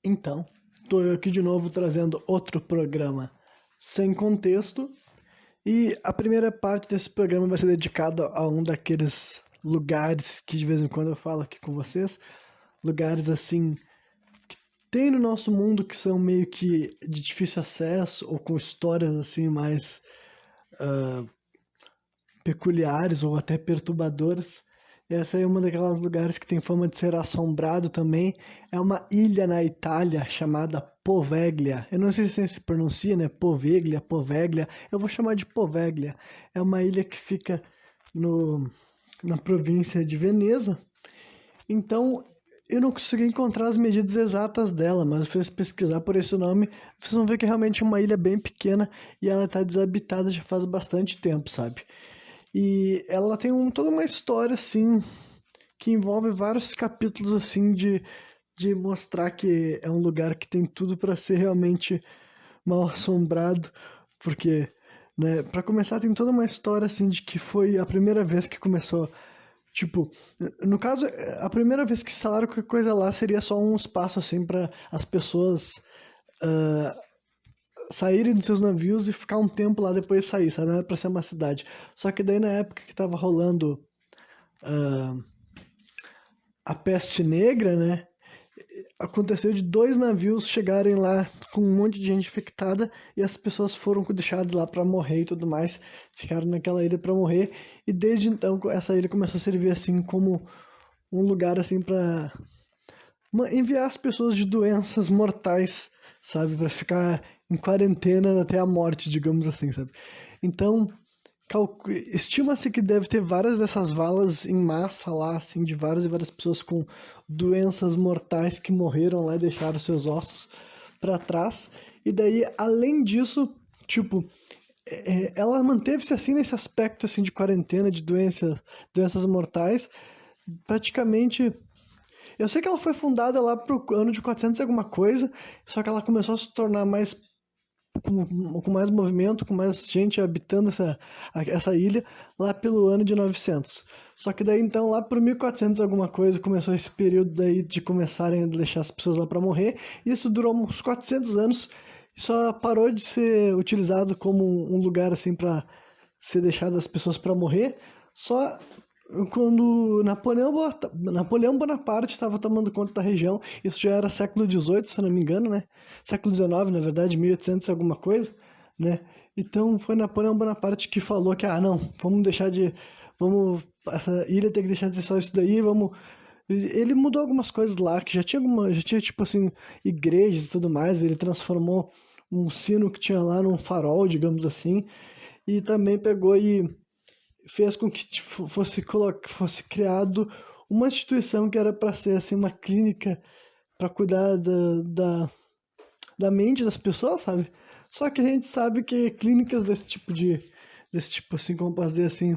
Então, estou eu aqui de novo trazendo outro programa sem contexto. E a primeira parte desse programa vai ser dedicada a um daqueles lugares que de vez em quando eu falo aqui com vocês. Lugares assim que tem no nosso mundo que são meio que de difícil acesso ou com histórias assim mais peculiares ou até perturbadoras. Essa é uma daqueles lugares que tem fama de ser assombrado também. É uma ilha na Itália chamada Poveglia. Eu não sei se se pronuncia, né? Poveglia, Poveglia. Eu vou chamar de Poveglia. É uma ilha que fica na província de Veneza. Então, eu não consegui encontrar as medidas exatas dela, mas eu fiz pesquisar por esse nome. Vocês vão ver que é realmente uma ilha bem pequena e ela está desabitada já faz bastante tempo, sabe? E ela tem toda uma história, assim, que envolve vários capítulos, assim, de mostrar que é um lugar que tem tudo para ser realmente mal assombrado, porque, né, para começar, tem toda uma história, assim, de que foi a primeira vez que começou, tipo, no caso, a primeira vez que instalaram qualquer coisa lá seria só um espaço, assim, para as pessoas saírem dos seus navios e ficar um tempo lá depois sair, sabe? Não era pra ser uma cidade. Só que daí na época que tava rolando a peste negra, né? Aconteceu de 2 navios chegarem lá com um monte de gente infectada e as pessoas foram deixadas lá pra morrer e tudo mais. Ficaram naquela ilha pra morrer. E desde então essa ilha começou a servir assim como um lugar assim pra enviar as pessoas de doenças mortais, sabe? Pra ficar em quarentena até a morte, digamos assim, sabe? Então, estima-se que deve ter várias dessas valas em massa lá, assim, de várias e várias pessoas com doenças mortais que morreram lá e deixaram seus ossos para trás. E daí, além disso, tipo, ela manteve-se assim nesse aspecto assim de quarentena, de doenças mortais, praticamente. Eu sei que ela foi fundada lá pro ano de 400 e alguma coisa, só que ela começou a se tornar mais com mais movimento, com mais gente habitando essa ilha lá pelo ano de 900. Só que daí então lá por 1400 alguma coisa começou esse período daí de começarem a deixar as pessoas lá para morrer. Isso durou uns 400 anos e só parou de ser utilizado como um lugar assim para ser deixado as pessoas para morrer. Só quando Napoleão Bonaparte estava tomando conta da região, isso já era século XVIII, se eu não me engano, né? Século XIX, na verdade, 1800 alguma coisa, né? Então foi Napoleão Bonaparte que falou que, não, essa ilha tem que deixar de ser só isso daí, vamos... Ele mudou algumas coisas lá, que já tinha tipo assim, igrejas e tudo mais, ele transformou um sino que tinha lá num farol, digamos assim, e também pegou e fez com que fosse criado uma instituição que era para ser assim uma clínica para cuidar da mente das pessoas, sabe? Só que a gente sabe que clínicas desse tipo assim, como posso dizer assim,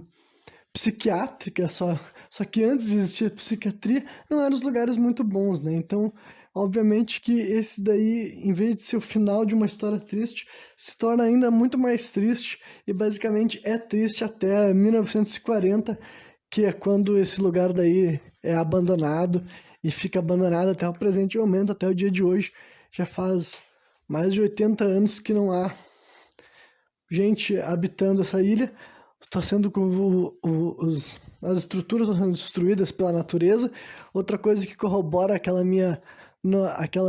psiquiátrica só que antes de existir psiquiatria não eram os lugares muito bons, né? Então, obviamente que esse daí, em vez de ser o final de uma história triste, se torna ainda muito mais triste e basicamente é triste até 1940, que é quando esse lugar daí é abandonado e fica abandonado até o presente momento, até o dia de hoje. Já faz mais de 80 anos que não há gente habitando essa ilha. Está sendo as estruturas estão sendo destruídas pela natureza. Outra coisa que corrobora aquela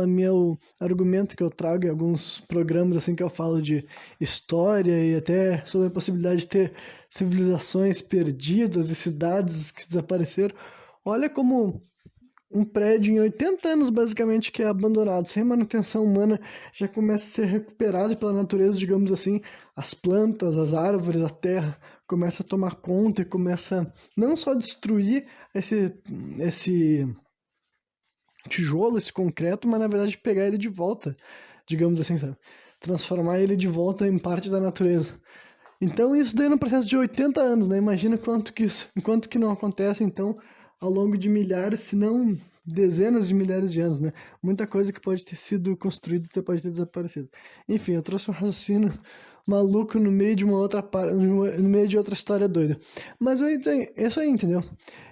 meu argumento que eu trago em alguns programas assim que eu falo de história e até sobre a possibilidade de ter civilizações perdidas e cidades que desapareceram. Olha como um prédio em 80 anos, basicamente, que é abandonado, sem manutenção humana, já começa a ser recuperado pela natureza, digamos assim, as plantas, as árvores, a terra, começa a tomar conta e começa não só a destruir esse tijolo, esse concreto, mas na verdade pegar ele de volta, digamos assim, sabe? Transformar ele de volta em parte da natureza. Então isso daí no processo de 80 anos, né? Imagina enquanto que não acontece, então, ao longo de milhares, se não dezenas de milhares de anos, né? Muita coisa que pode ter sido construída pode ter desaparecido. Enfim, eu trouxe um raciocínio maluco no meio de uma outra no meio de outra história doida. Mas é isso aí, entendeu?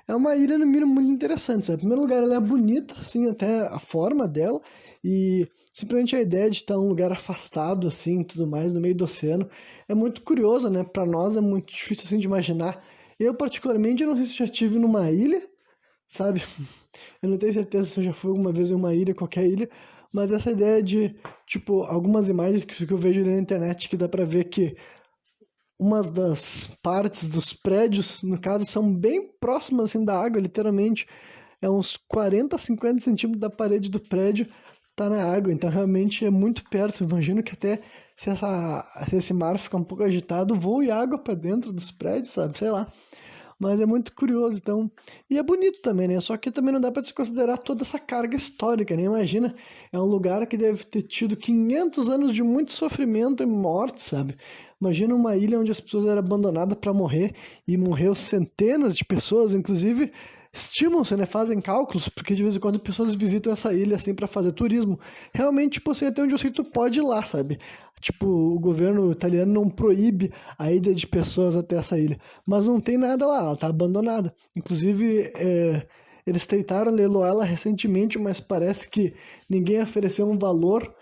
É uma ilha no mínimo muito interessante, sabe? Em primeiro lugar, ela é bonita, assim, até a forma dela, e simplesmente a ideia de estar em um lugar afastado, assim, tudo mais, no meio do oceano, é muito curioso, né? Para nós é muito difícil, assim, de imaginar. Eu, particularmente, eu não sei se já estive numa ilha, sabe? Eu não tenho certeza se eu já fui alguma vez em uma ilha, qualquer ilha, mas essa ideia de, tipo, algumas imagens que eu vejo na internet que dá pra ver que umas das partes dos prédios, no caso, são bem próximas, assim, da água, literalmente. É uns 40, 50 centímetros da parede do prédio tá na água, então realmente é muito perto. Eu imagino que até se esse mar ficar um pouco agitado, voe água pra dentro dos prédios, sabe? Sei lá. Mas é muito curioso, então. E é bonito também, né? Só que também não dá para desconsiderar toda essa carga histórica, né? Imagina, é um lugar que deve ter tido 500 anos de muito sofrimento e morte, sabe? Imagina uma ilha onde as pessoas eram abandonadas para morrer e morreu centenas de pessoas, inclusive estimam-se, né? Fazem cálculos, porque de vez em quando pessoas visitam essa ilha assim para fazer turismo. Realmente, tipo assim, até onde eu sei, tu pode ir lá, sabe? Tipo, o governo italiano não proíbe a ida de pessoas até essa ilha. Mas não tem nada lá, ela tá abandonada. Inclusive, eles tentaram leiloar ela recentemente, mas parece que ninguém ofereceu um valor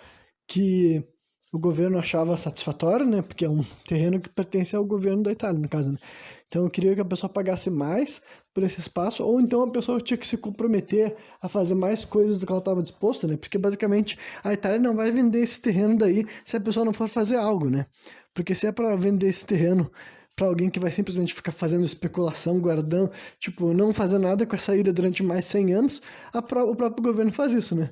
que o governo achava satisfatório, né? Porque é um terreno que pertence ao governo da Itália, no caso, né? Então eu queria que a pessoa pagasse mais por esse espaço, ou então a pessoa tinha que se comprometer a fazer mais coisas do que ela estava disposta, né? Porque basicamente a Itália não vai vender esse terreno daí se a pessoa não for fazer algo, né? Porque se é para vender esse terreno para alguém que vai simplesmente ficar fazendo especulação, guardando, tipo, não fazer nada com essa ilha durante mais 100 anos, o próprio governo faz isso, né?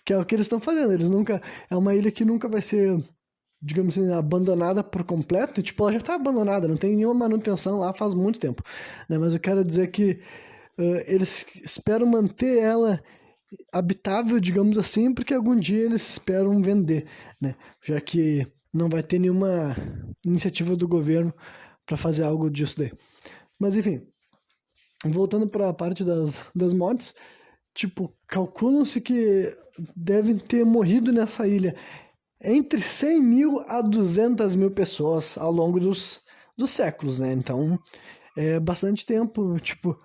Que é o que eles estão fazendo. Eles nunca. É uma ilha que nunca vai ser, digamos assim, abandonada por completo. Tipo, ela já está abandonada, não tem nenhuma manutenção lá faz muito tempo. Né? Mas eu quero dizer que eles esperam manter ela habitável, digamos assim, porque algum dia eles esperam vender, né? Já que não vai ter nenhuma iniciativa do governo para fazer algo disso daí. Mas enfim, voltando para a parte das mortes, tipo, calculam-se que devem ter morrido nessa ilha entre 100 mil a 200 mil pessoas ao longo dos séculos, né? Então, é bastante tempo, tipo,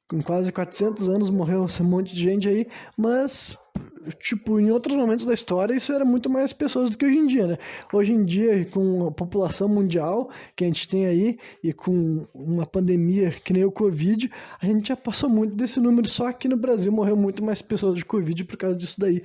com quase 400 anos morreu esse monte de gente aí, mas, tipo, em outros momentos da história isso era muito mais pessoas do que hoje em dia, né? Hoje em dia, com a população mundial que a gente tem aí e com uma pandemia que nem o Covid, a gente já passou muito desse número, só aqui no Brasil morreu muito mais pessoas de Covid por causa disso daí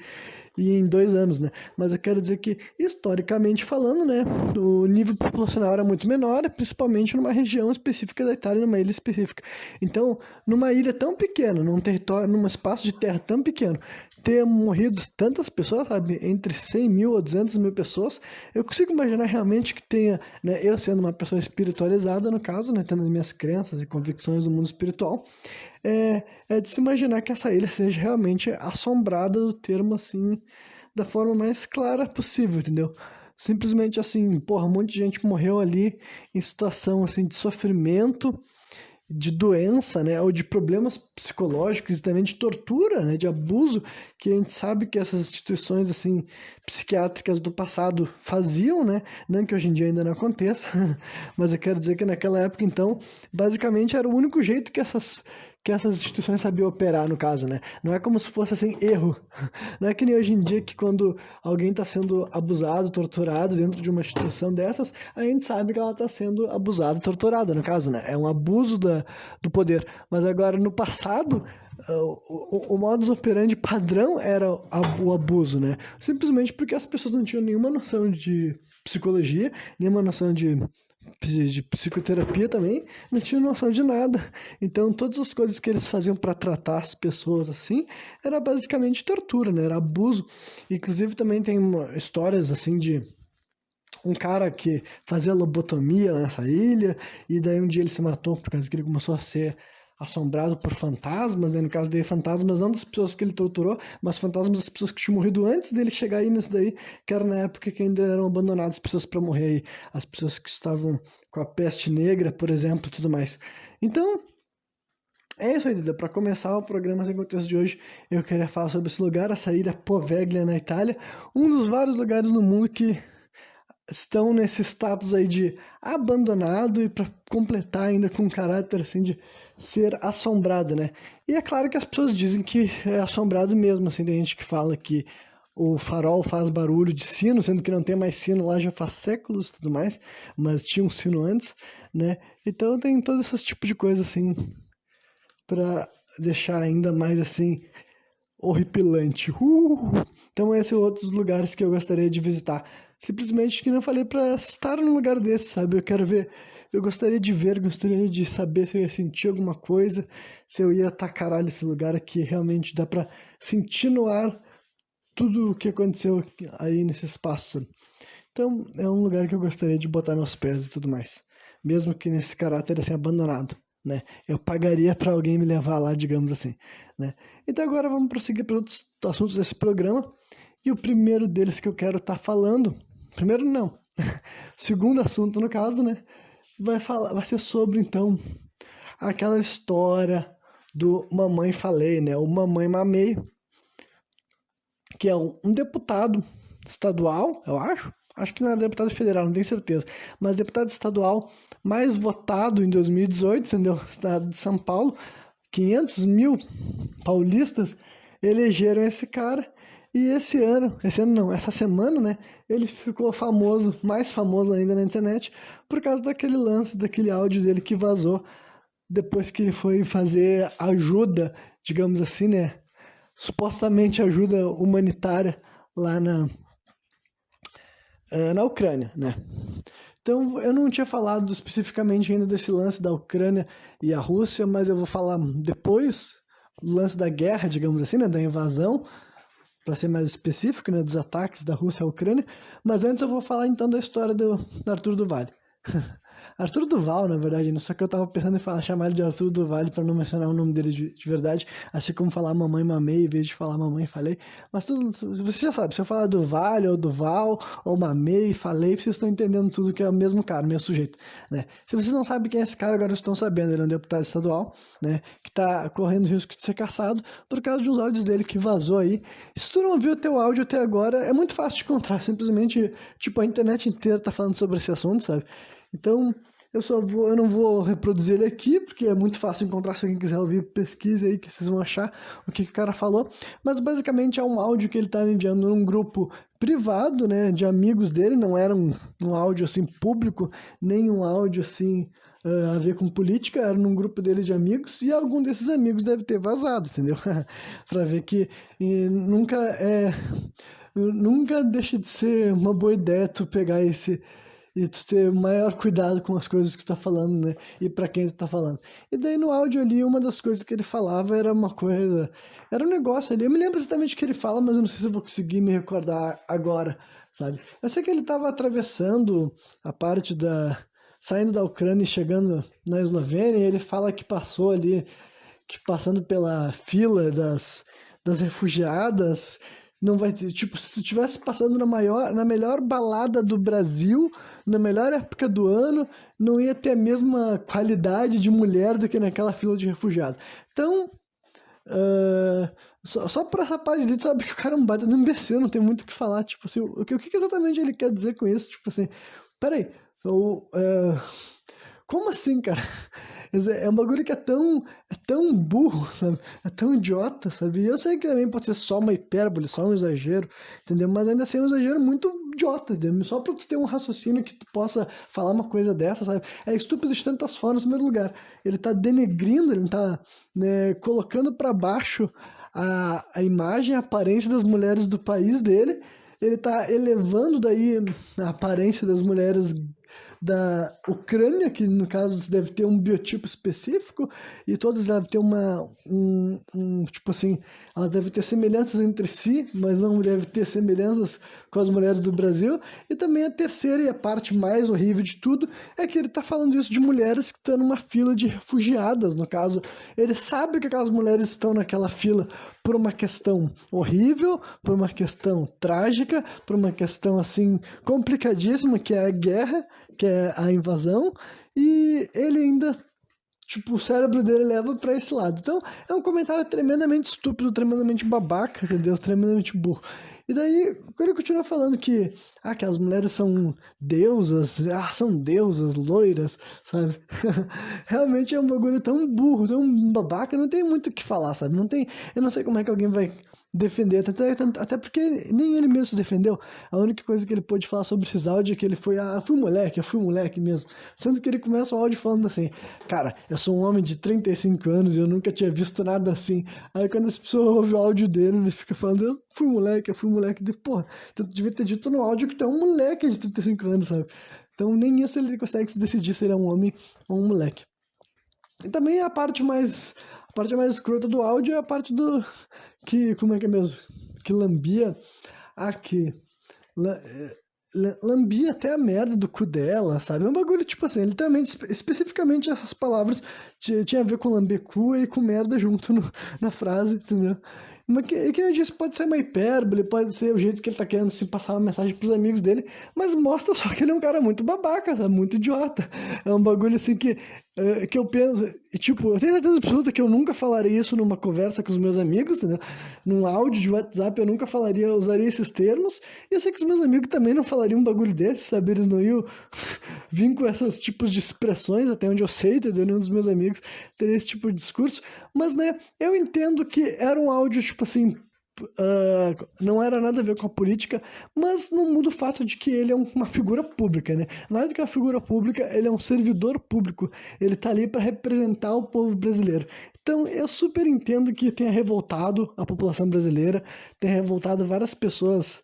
e em 2 anos, né? Mas eu quero dizer que, historicamente falando, né, o nível populacional era muito menor, principalmente numa região específica da Itália, numa ilha específica. Então, numa ilha tão pequena, num território, num espaço de terra tão pequeno, ter morrido tantas pessoas, sabe, entre 100 mil ou 200 mil pessoas, eu consigo imaginar realmente que tenha, né, eu sendo uma pessoa espiritualizada, no caso, né, tendo as minhas crenças e convicções no mundo espiritual, é de se imaginar que essa ilha seja realmente assombrada do termo assim, da forma mais clara possível, entendeu? Simplesmente assim, porra, um monte de gente morreu ali em situação assim de sofrimento, de doença, né, ou de problemas psicológicos e também de tortura, né, de abuso, que a gente sabe que essas instituições assim psiquiátricas do passado faziam, né, não que hoje em dia ainda não aconteça, mas eu quero dizer que naquela época então, basicamente era o único jeito que essas instituições sabiam operar, no caso, né? Não é como se fosse assim, erro. Não é que nem hoje em dia que quando alguém está sendo abusado, torturado dentro de uma instituição dessas, a gente sabe que ela está sendo abusada, torturada, no caso, né? É um abuso do poder. Mas agora, no passado, o modus operandi padrão era o abuso, né? Simplesmente porque as pessoas não tinham nenhuma noção de psicologia, nenhuma noção de psicoterapia também, não tinham noção de nada. Então, todas as coisas que eles faziam para tratar as pessoas assim, era basicamente tortura, né? Era abuso. Inclusive, também tem histórias assim de um cara que fazia lobotomia nessa ilha, e daí um dia ele se matou por causa que ele começou a ser assombrado por fantasmas, né? No caso dele, fantasmas não das pessoas que ele torturou, mas fantasmas das pessoas que tinham morrido antes dele chegar aí nesse daí, que era na época que ainda eram abandonadas as pessoas para morrer aí, as pessoas que estavam com a peste negra, por exemplo, e tudo mais. Então, É isso aí, Duda. Para começar o programa sem contexto de hoje, eu queria falar sobre esse lugar, a saída Poveglia na Itália, um dos vários lugares no mundo que estão nesse status aí de abandonado e para completar ainda com um caráter assim de ser assombrado, né? E é claro que as pessoas dizem que é assombrado mesmo, assim, tem gente que fala que o farol faz barulho de sino, sendo que não tem mais sino lá já faz séculos e tudo mais, mas tinha um sino antes, né? Então tem todo esse tipo de coisa assim para deixar ainda mais assim horripilante. Então esses são outros lugares que eu gostaria de visitar. Simplesmente que não falei para estar num lugar desse, sabe? Eu quero ver, eu gostaria de ver, gostaria de saber se eu ia sentir alguma coisa, se eu ia caralho esse lugar aqui realmente dá para sentir no ar tudo o que aconteceu aí nesse espaço. Então é um lugar que eu gostaria de botar meus pés e tudo mais, mesmo que nesse caráter assim abandonado, né? Eu pagaria para alguém me levar lá, digamos assim, né? Então agora vamos prosseguir para outros assuntos desse programa. E o primeiro deles que eu quero estar falando, primeiro não, segundo assunto no caso, né? Vai ser sobre então aquela história do Mamãe Falei, né? O Mamãe Mamei, que é um deputado estadual, eu acho que não era deputado federal, não tenho certeza, mas deputado estadual mais votado em 2018, entendeu? Estado de São Paulo, 500 mil paulistas elegeram esse cara. E esse ano não, essa semana, né, ele ficou famoso, mais famoso ainda na internet, por causa daquele lance, daquele áudio dele que vazou depois que ele foi fazer ajuda, digamos assim, né, supostamente ajuda humanitária lá na Ucrânia, né. Então, eu não tinha falado especificamente ainda desse lance da Ucrânia e a Rússia, mas eu vou falar depois do lance da guerra, digamos assim, né, da invasão, para ser mais específico, né, dos ataques da Rússia à Ucrânia. Mas antes eu vou falar então da história do Arthur do Vale. Arthur Duval, na verdade, só que eu tava pensando em chamar ele de Arthur do Vale para não mencionar o nome dele de verdade, assim como falar Mamãe Mamei em vez de falar Mamãe Falei. Mas tudo, você já sabe, se eu falar do Vale ou Duval ou Mamei, Falei, vocês estão entendendo tudo que é o mesmo cara, o mesmo sujeito, né? Se vocês não sabem quem é esse cara, agora estão sabendo, ele é um deputado estadual, né, que tá correndo risco de ser caçado por causa de uns áudios dele que vazou aí. Se tu não viu o teu áudio até agora, é muito fácil de encontrar, simplesmente, tipo, a internet inteira tá falando sobre esse assunto, sabe? Então, eu não vou reproduzir ele aqui, porque é muito fácil encontrar. Se alguém quiser ouvir, pesquise aí que vocês vão achar o que o cara falou. Mas basicamente é um áudio que ele tá enviando num grupo privado, né, de amigos dele. Não era um áudio assim público, nem um áudio assim a ver com política. Era num grupo dele de amigos e algum desses amigos deve ter vazado, entendeu? Para ver que nunca deixa de ser uma boa ideia tu pegar e tu ter maior cuidado com as coisas que tu tá falando, né? E pra quem tu tá falando. E daí no áudio ali, uma das coisas que ele falava era uma coisa. Era um negócio ali. Eu me lembro exatamente o que ele fala, mas eu não sei se eu vou conseguir me recordar agora, sabe? Eu sei que ele tava atravessando a parte saindo da Ucrânia e chegando na Eslovênia, e ele fala que passou ali, que passando pela fila das refugiadas. Não vai ter, tipo, se tu estivesse passando na melhor balada do Brasil, na melhor época do ano, não ia ter a mesma qualidade de mulher do que naquela fila de refugiado. Então, só por essa parte dele, tu sabe que o cara é um baita no imbecil, não tem muito o que falar, tipo assim, o que exatamente ele quer dizer com isso? Tipo assim, peraí, como assim, cara? É um bagulho que é tão burro, sabe? É tão idiota, sabe? E eu sei que também pode ser só uma hipérbole, só um exagero, entendeu? Mas ainda assim é um exagero muito idiota, entendeu? Só pra tu ter um raciocínio que tu possa falar uma coisa dessa, sabe? É estúpido de tantas formas, em primeiro lugar. Ele tá denegrindo, ele tá, né, colocando pra baixo a imagem, a aparência das mulheres do país dele. Ele tá elevando daí a aparência das mulheres da Ucrânia, que no caso deve ter um biotipo específico, e todas devem ter tipo assim, elas devem ter semelhanças entre si, mas não devem ter semelhanças com as mulheres do Brasil. E também a terceira e a parte mais horrível de tudo é que ele está falando isso de mulheres que estão numa fila de refugiadas, no caso. Ele sabe que aquelas mulheres estão naquela fila por uma questão horrível, por uma questão trágica, por uma questão assim complicadíssima, que é a guerra, que é a invasão, e ele ainda tipo, o cérebro dele leva pra esse lado. Então, é um comentário tremendamente estúpido, tremendamente babaca, entendeu? Tremendamente burro. E daí, quando ele continua falando que as mulheres são deusas, loiras, sabe? Realmente é um bagulho tão burro, tão babaca, não tem muito o que falar, sabe? Não tem, eu não sei como é que alguém vai defender, até porque nem ele mesmo se defendeu. A única coisa que ele pôde falar sobre esses áudios é que ele foi, eu fui moleque mesmo. Sendo que ele começa o áudio falando assim, cara, eu sou um homem de 35 anos e eu nunca tinha visto nada assim. Aí quando essa pessoa ouve o áudio dele, ele fica falando, eu fui moleque. Porra, tu devia ter dito no áudio que tu é um moleque de 35 anos, sabe? Então nem isso ele consegue se decidir se ele é um homem ou um moleque. E também a parte mais escrota do áudio é a parte do que, como é que é mesmo? Que lambia aqui. Lambia até a merda do cu dela, sabe? É um bagulho, tipo assim, literalmente, especificamente essas palavras tinha a ver com lamber cu e com merda junto na frase, entendeu? Mas que eu disse, pode ser uma hipérbole, pode ser o jeito que ele tá querendo se passar uma mensagem pros amigos dele, mas mostra só que ele é um cara muito babaca, sabe? Muito idiota. É um bagulho assim que eu penso, e, tipo, eu tenho certeza absoluta que eu nunca falaria isso numa conversa com os meus amigos, entendeu? Num áudio de WhatsApp eu nunca usaria esses termos, e eu sei que os meus amigos também não falariam um bagulho desse, sabe? Eles não iam vir com esses tipos de expressões, até onde eu sei, entendeu? Nenhum dos meus amigos teria esse tipo de discurso, mas, né, eu entendo que era um áudio, tipo assim, não era nada a ver com a política, mas não muda o fato de que ele é uma figura pública, né? Mais do que uma figura pública, ele é um servidor público. Ele tá ali para representar o povo brasileiro. Então, eu super entendo que tenha revoltado a população brasileira, tenha revoltado várias pessoas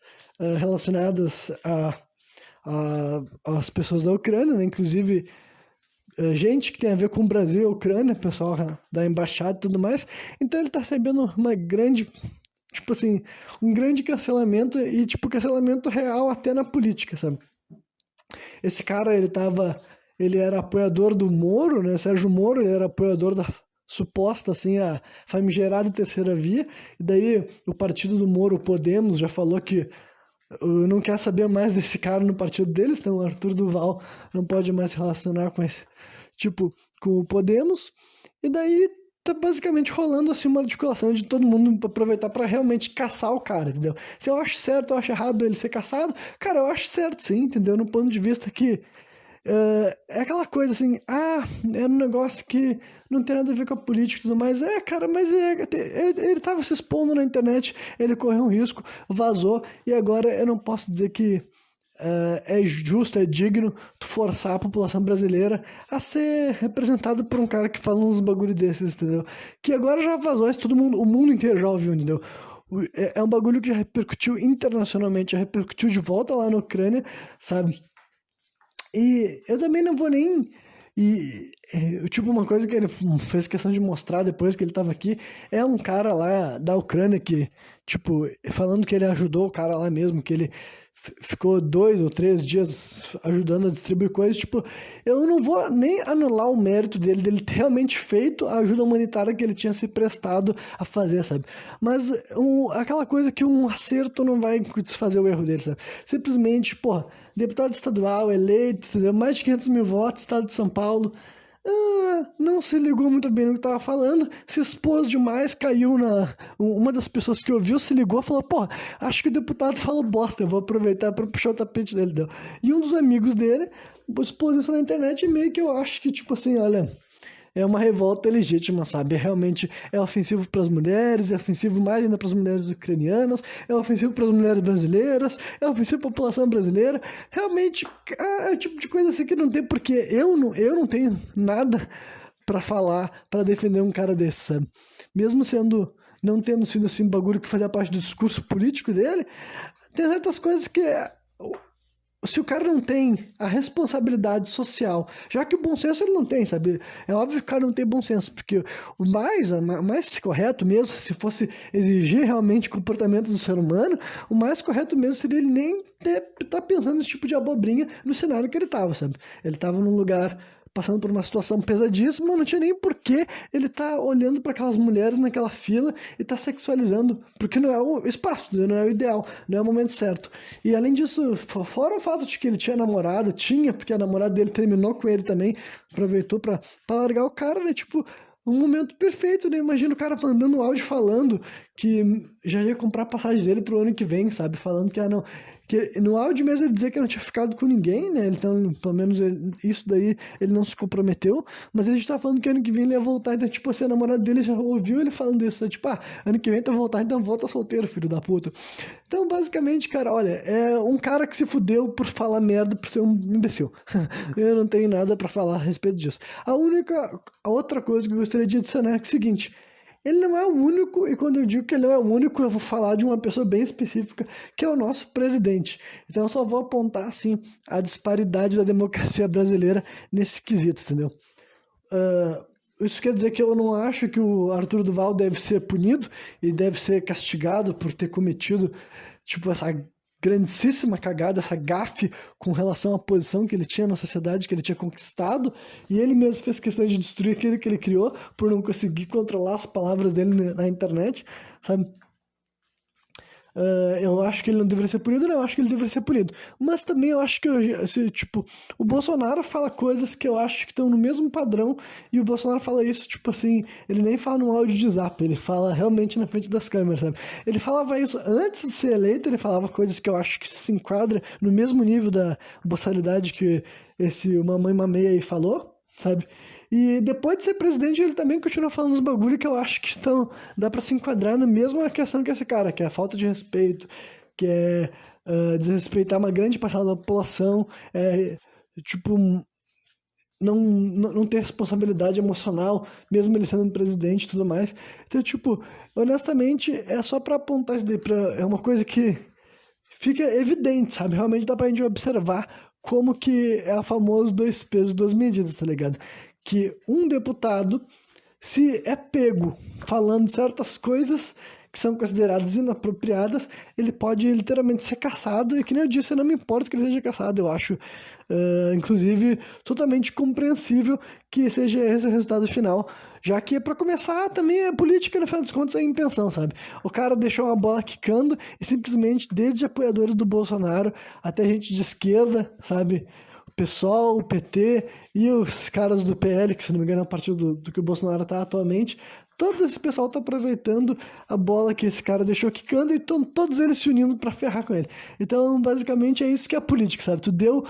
relacionadas às pessoas da Ucrânia, né? Inclusive gente que tem a ver com o Brasil e a Ucrânia, pessoal da embaixada e tudo mais. Então ele tá recebendo uma grande, tipo assim, um grande cancelamento e, tipo, cancelamento real até na política, sabe? Esse cara, ele era apoiador do Moro, né? Sérgio Moro, ele era apoiador da suposta, assim, a famigerada terceira via. E daí o partido do Moro, o Podemos, já falou que não quer saber mais desse cara no partido deles, então o Arthur Duval não pode mais se relacionar com esse, tipo, com o Podemos. E daí tá basicamente rolando assim uma articulação de todo mundo pra aproveitar para realmente caçar o cara, entendeu? Se eu acho certo ou acho errado ele ser caçado, cara, eu acho certo sim, entendeu? No ponto de vista que é aquela coisa assim, é um negócio que não tem nada a ver com a política e tudo mais. Cara, mas ele tava se expondo na internet, ele correu um risco, vazou, e agora eu não posso dizer que é justo, é digno tu forçar a população brasileira a ser representada por um cara que fala uns bagulho desses, entendeu? Que agora já vazou, isso todo mundo, o mundo inteiro já ouviu, entendeu? É um bagulho que já repercutiu internacionalmente, já repercutiu de volta lá na Ucrânia, sabe? E eu também não vou nem. Tipo, uma coisa que ele fez questão de mostrar depois que ele tava aqui é um cara lá da Ucrânia que, tipo, falando que ele ajudou o cara lá mesmo, que ele ficou 2 ou 3 dias ajudando a distribuir coisas. Tipo, eu não vou nem anular o mérito dele ter realmente feito a ajuda humanitária que ele tinha se prestado a fazer, sabe? Mas aquela coisa que um acerto não vai desfazer o erro dele, sabe? Simplesmente, porra, deputado estadual eleito, entendeu? Mais de 500 mil votos, estado de São Paulo. Não se ligou muito bem no que estava falando, se expôs demais, caiu na. Uma das pessoas que ouviu se ligou e falou: pô, acho que o deputado falou bosta, eu vou aproveitar para puxar o tapete dele. Deu. E um dos amigos dele expôs isso na internet e meio que eu acho que, tipo assim, olha. É uma revolta legítima, sabe? Realmente é ofensivo para as mulheres, é ofensivo mais ainda para as mulheres ucranianas, é ofensivo para as mulheres brasileiras, é ofensivo para a população brasileira. Realmente é o tipo de coisa assim que não tem porque eu não tenho nada para falar, para defender um cara desse, sabe? Mesmo não tendo sido assim um bagulho que fazia parte do discurso político dele, tem certas coisas que se o cara não tem a responsabilidade social, já que o bom senso ele não tem, sabe? É óbvio que o cara não tem bom senso, porque o mais correto mesmo, se fosse exigir realmente o comportamento do ser humano, o mais correto mesmo seria ele nem estar pensando nesse tipo de abobrinha no cenário que ele estava, sabe? Ele estava num lugar passando por uma situação pesadíssima, não tinha nem porquê ele tá olhando para aquelas mulheres naquela fila e tá sexualizando, porque não é o espaço, não é o ideal, não é o momento certo. E além disso, fora o fato de que ele tinha namorada, porque a namorada dele terminou com ele também, aproveitou pra largar o cara, né? Tipo, um momento perfeito, né? Imagina o cara mandando um áudio falando que já ia comprar a passagem dele pro ano que vem, sabe? Falando que, não. Que no áudio mesmo ele dizia que não tinha ficado com ninguém, né? Então, pelo menos isso daí ele não se comprometeu, mas ele já tá falando que ano que vem ele ia voltar, então, tipo, assim, a namorada dele já ouviu ele falando isso, né? Tipo, ano que vem tu vai voltar, então volta solteiro, filho da puta. Então, basicamente, cara, olha, é um cara que se fudeu por falar merda, por ser um imbecil. Eu não tenho nada pra falar a respeito disso. A outra coisa que eu gostaria de adicionar é o seguinte: ele não é o único, e quando eu digo que ele não é o único, eu vou falar de uma pessoa bem específica, que é o nosso presidente. Então eu só vou apontar, assim, a disparidade da democracia brasileira nesse quesito, entendeu? Isso quer dizer que eu não acho que o Arthur Duval deve ser punido e deve ser castigado por ter cometido, tipo, essa grandíssima cagada, essa gafe com relação à posição que ele tinha na sociedade, que ele tinha conquistado, e ele mesmo fez questão de destruir aquilo que ele criou por não conseguir controlar as palavras dele na internet, sabe? Eu acho que ele não deveria ser punido, não, eu acho que ele deveria ser punido. Mas também eu acho que, tipo, o Bolsonaro fala coisas que eu acho que estão no mesmo padrão, e o Bolsonaro fala isso, tipo assim, ele nem fala no áudio de zap, ele fala realmente na frente das câmeras, sabe? Ele falava isso antes de ser eleito, ele falava coisas que eu acho que se enquadra no mesmo nível da boçalidade que esse Mamãe Mamei aí falou, sabe? E depois de ser presidente, ele também continua falando uns bagulho que eu acho que dá pra se enquadrar na mesma questão que esse cara, que é a falta de respeito, que é desrespeitar uma grande parcela da população, tipo, não ter responsabilidade emocional, mesmo ele sendo um presidente e tudo mais. Então, tipo, honestamente, é só pra apontar isso daí, é uma coisa que fica evidente, sabe? Realmente dá pra gente observar como que é a famosa dois pesos, duas medidas, tá ligado? Que um deputado, se é pego falando certas coisas que são consideradas inapropriadas, ele pode literalmente ser caçado, e que nem eu disse, eu não me importo que ele seja caçado, eu acho, inclusive, totalmente compreensível que seja esse o resultado final, já que, para começar, também é política, no final dos contos, é a intenção, sabe? O cara deixou uma bola quicando e simplesmente, desde apoiadores do Bolsonaro até gente de esquerda, sabe? O PSOL, o PT e os caras do PL, que se não me engano é o partido do que o Bolsonaro tá atualmente, todo esse pessoal tá aproveitando a bola que esse cara deixou quicando e estão todos eles se unindo para ferrar com ele. Então, basicamente, é isso que é a política, sabe? Tu deu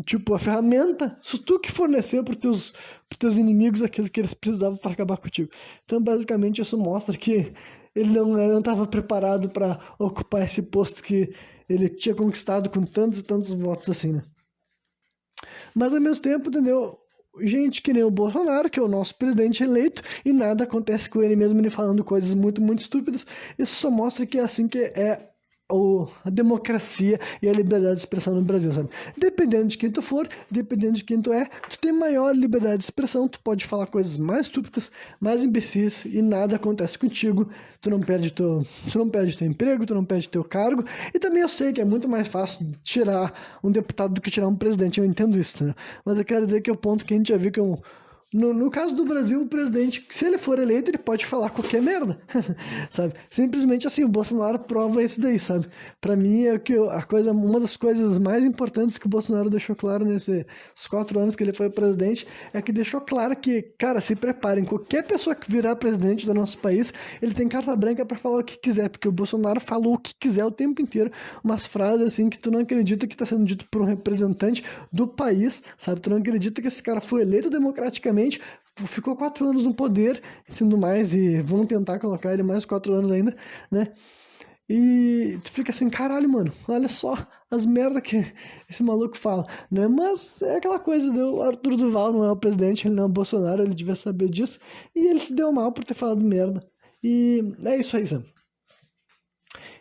tipo, a ferramenta, se tu que forneceu para os teus inimigos aquilo que eles precisavam para acabar contigo. Então, basicamente, isso mostra que ele não estava preparado para ocupar esse posto que ele tinha conquistado com tantos e tantos votos assim, né? Mas, ao mesmo tempo, entendeu? Gente que nem o Bolsonaro, que é o nosso presidente eleito, e nada acontece com ele mesmo, ele falando coisas muito, muito estúpidas. Isso só mostra que é assim que é a democracia e a liberdade de expressão no Brasil, sabe? Dependendo de quem tu for, dependendo de quem tu é, tu tem maior liberdade de expressão, tu pode falar coisas mais estúpidas, mais imbecis e nada acontece contigo, tu não perde teu emprego, tu não perde teu cargo, e também eu sei que é muito mais fácil tirar um deputado do que tirar um presidente, eu entendo isso, né? Mas eu quero dizer que é o ponto que a gente já viu que é no caso do Brasil, o presidente, se ele for eleito, ele pode falar qualquer merda, sabe? Simplesmente assim, o Bolsonaro prova isso daí, sabe? Pra mim, uma das coisas mais importantes que o Bolsonaro deixou claro nesses 4 anos que ele foi presidente, é que deixou claro que, cara, se preparem, qualquer pessoa que virar presidente do nosso país, ele tem carta branca pra falar o que quiser, porque o Bolsonaro falou o que quiser o tempo inteiro, umas frases assim que tu não acredita que tá sendo dito por um representante do país, sabe? Tu não acredita que esse cara foi eleito democraticamente, ficou 4 anos no poder e tudo mais, e vão tentar colocar ele mais 4 anos ainda, né? E tu fica assim, caralho, mano, olha só as merda que esse maluco fala, né? Mas é aquela coisa, o Arthur Duval não é o presidente, ele não é o Bolsonaro, ele devia saber disso, e ele se deu mal por ter falado merda. E é isso aí, sabe?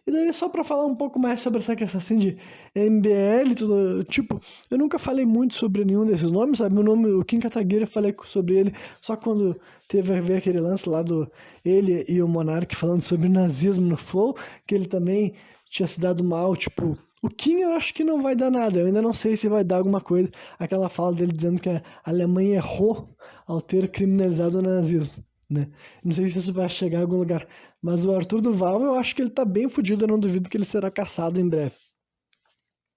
E daí, só pra falar um pouco mais sobre essa questão assim de MBL, tudo, tipo, eu nunca falei muito sobre nenhum desses nomes, sabe? Meu nome, o Kim Kataguiri, eu falei sobre ele só quando teve a ver aquele lance lá ele e o Monark falando sobre nazismo no Flow, que ele também tinha se dado mal, tipo, O Kim eu acho que não vai dar nada, eu ainda não sei se vai dar alguma coisa. Aquela fala dele dizendo que a Alemanha errou ao ter criminalizado o nazismo, né? Não sei se isso vai chegar a algum lugar. Mas o Arthur Duval, eu acho que ele tá bem fudido, eu não duvido que ele será caçado em breve,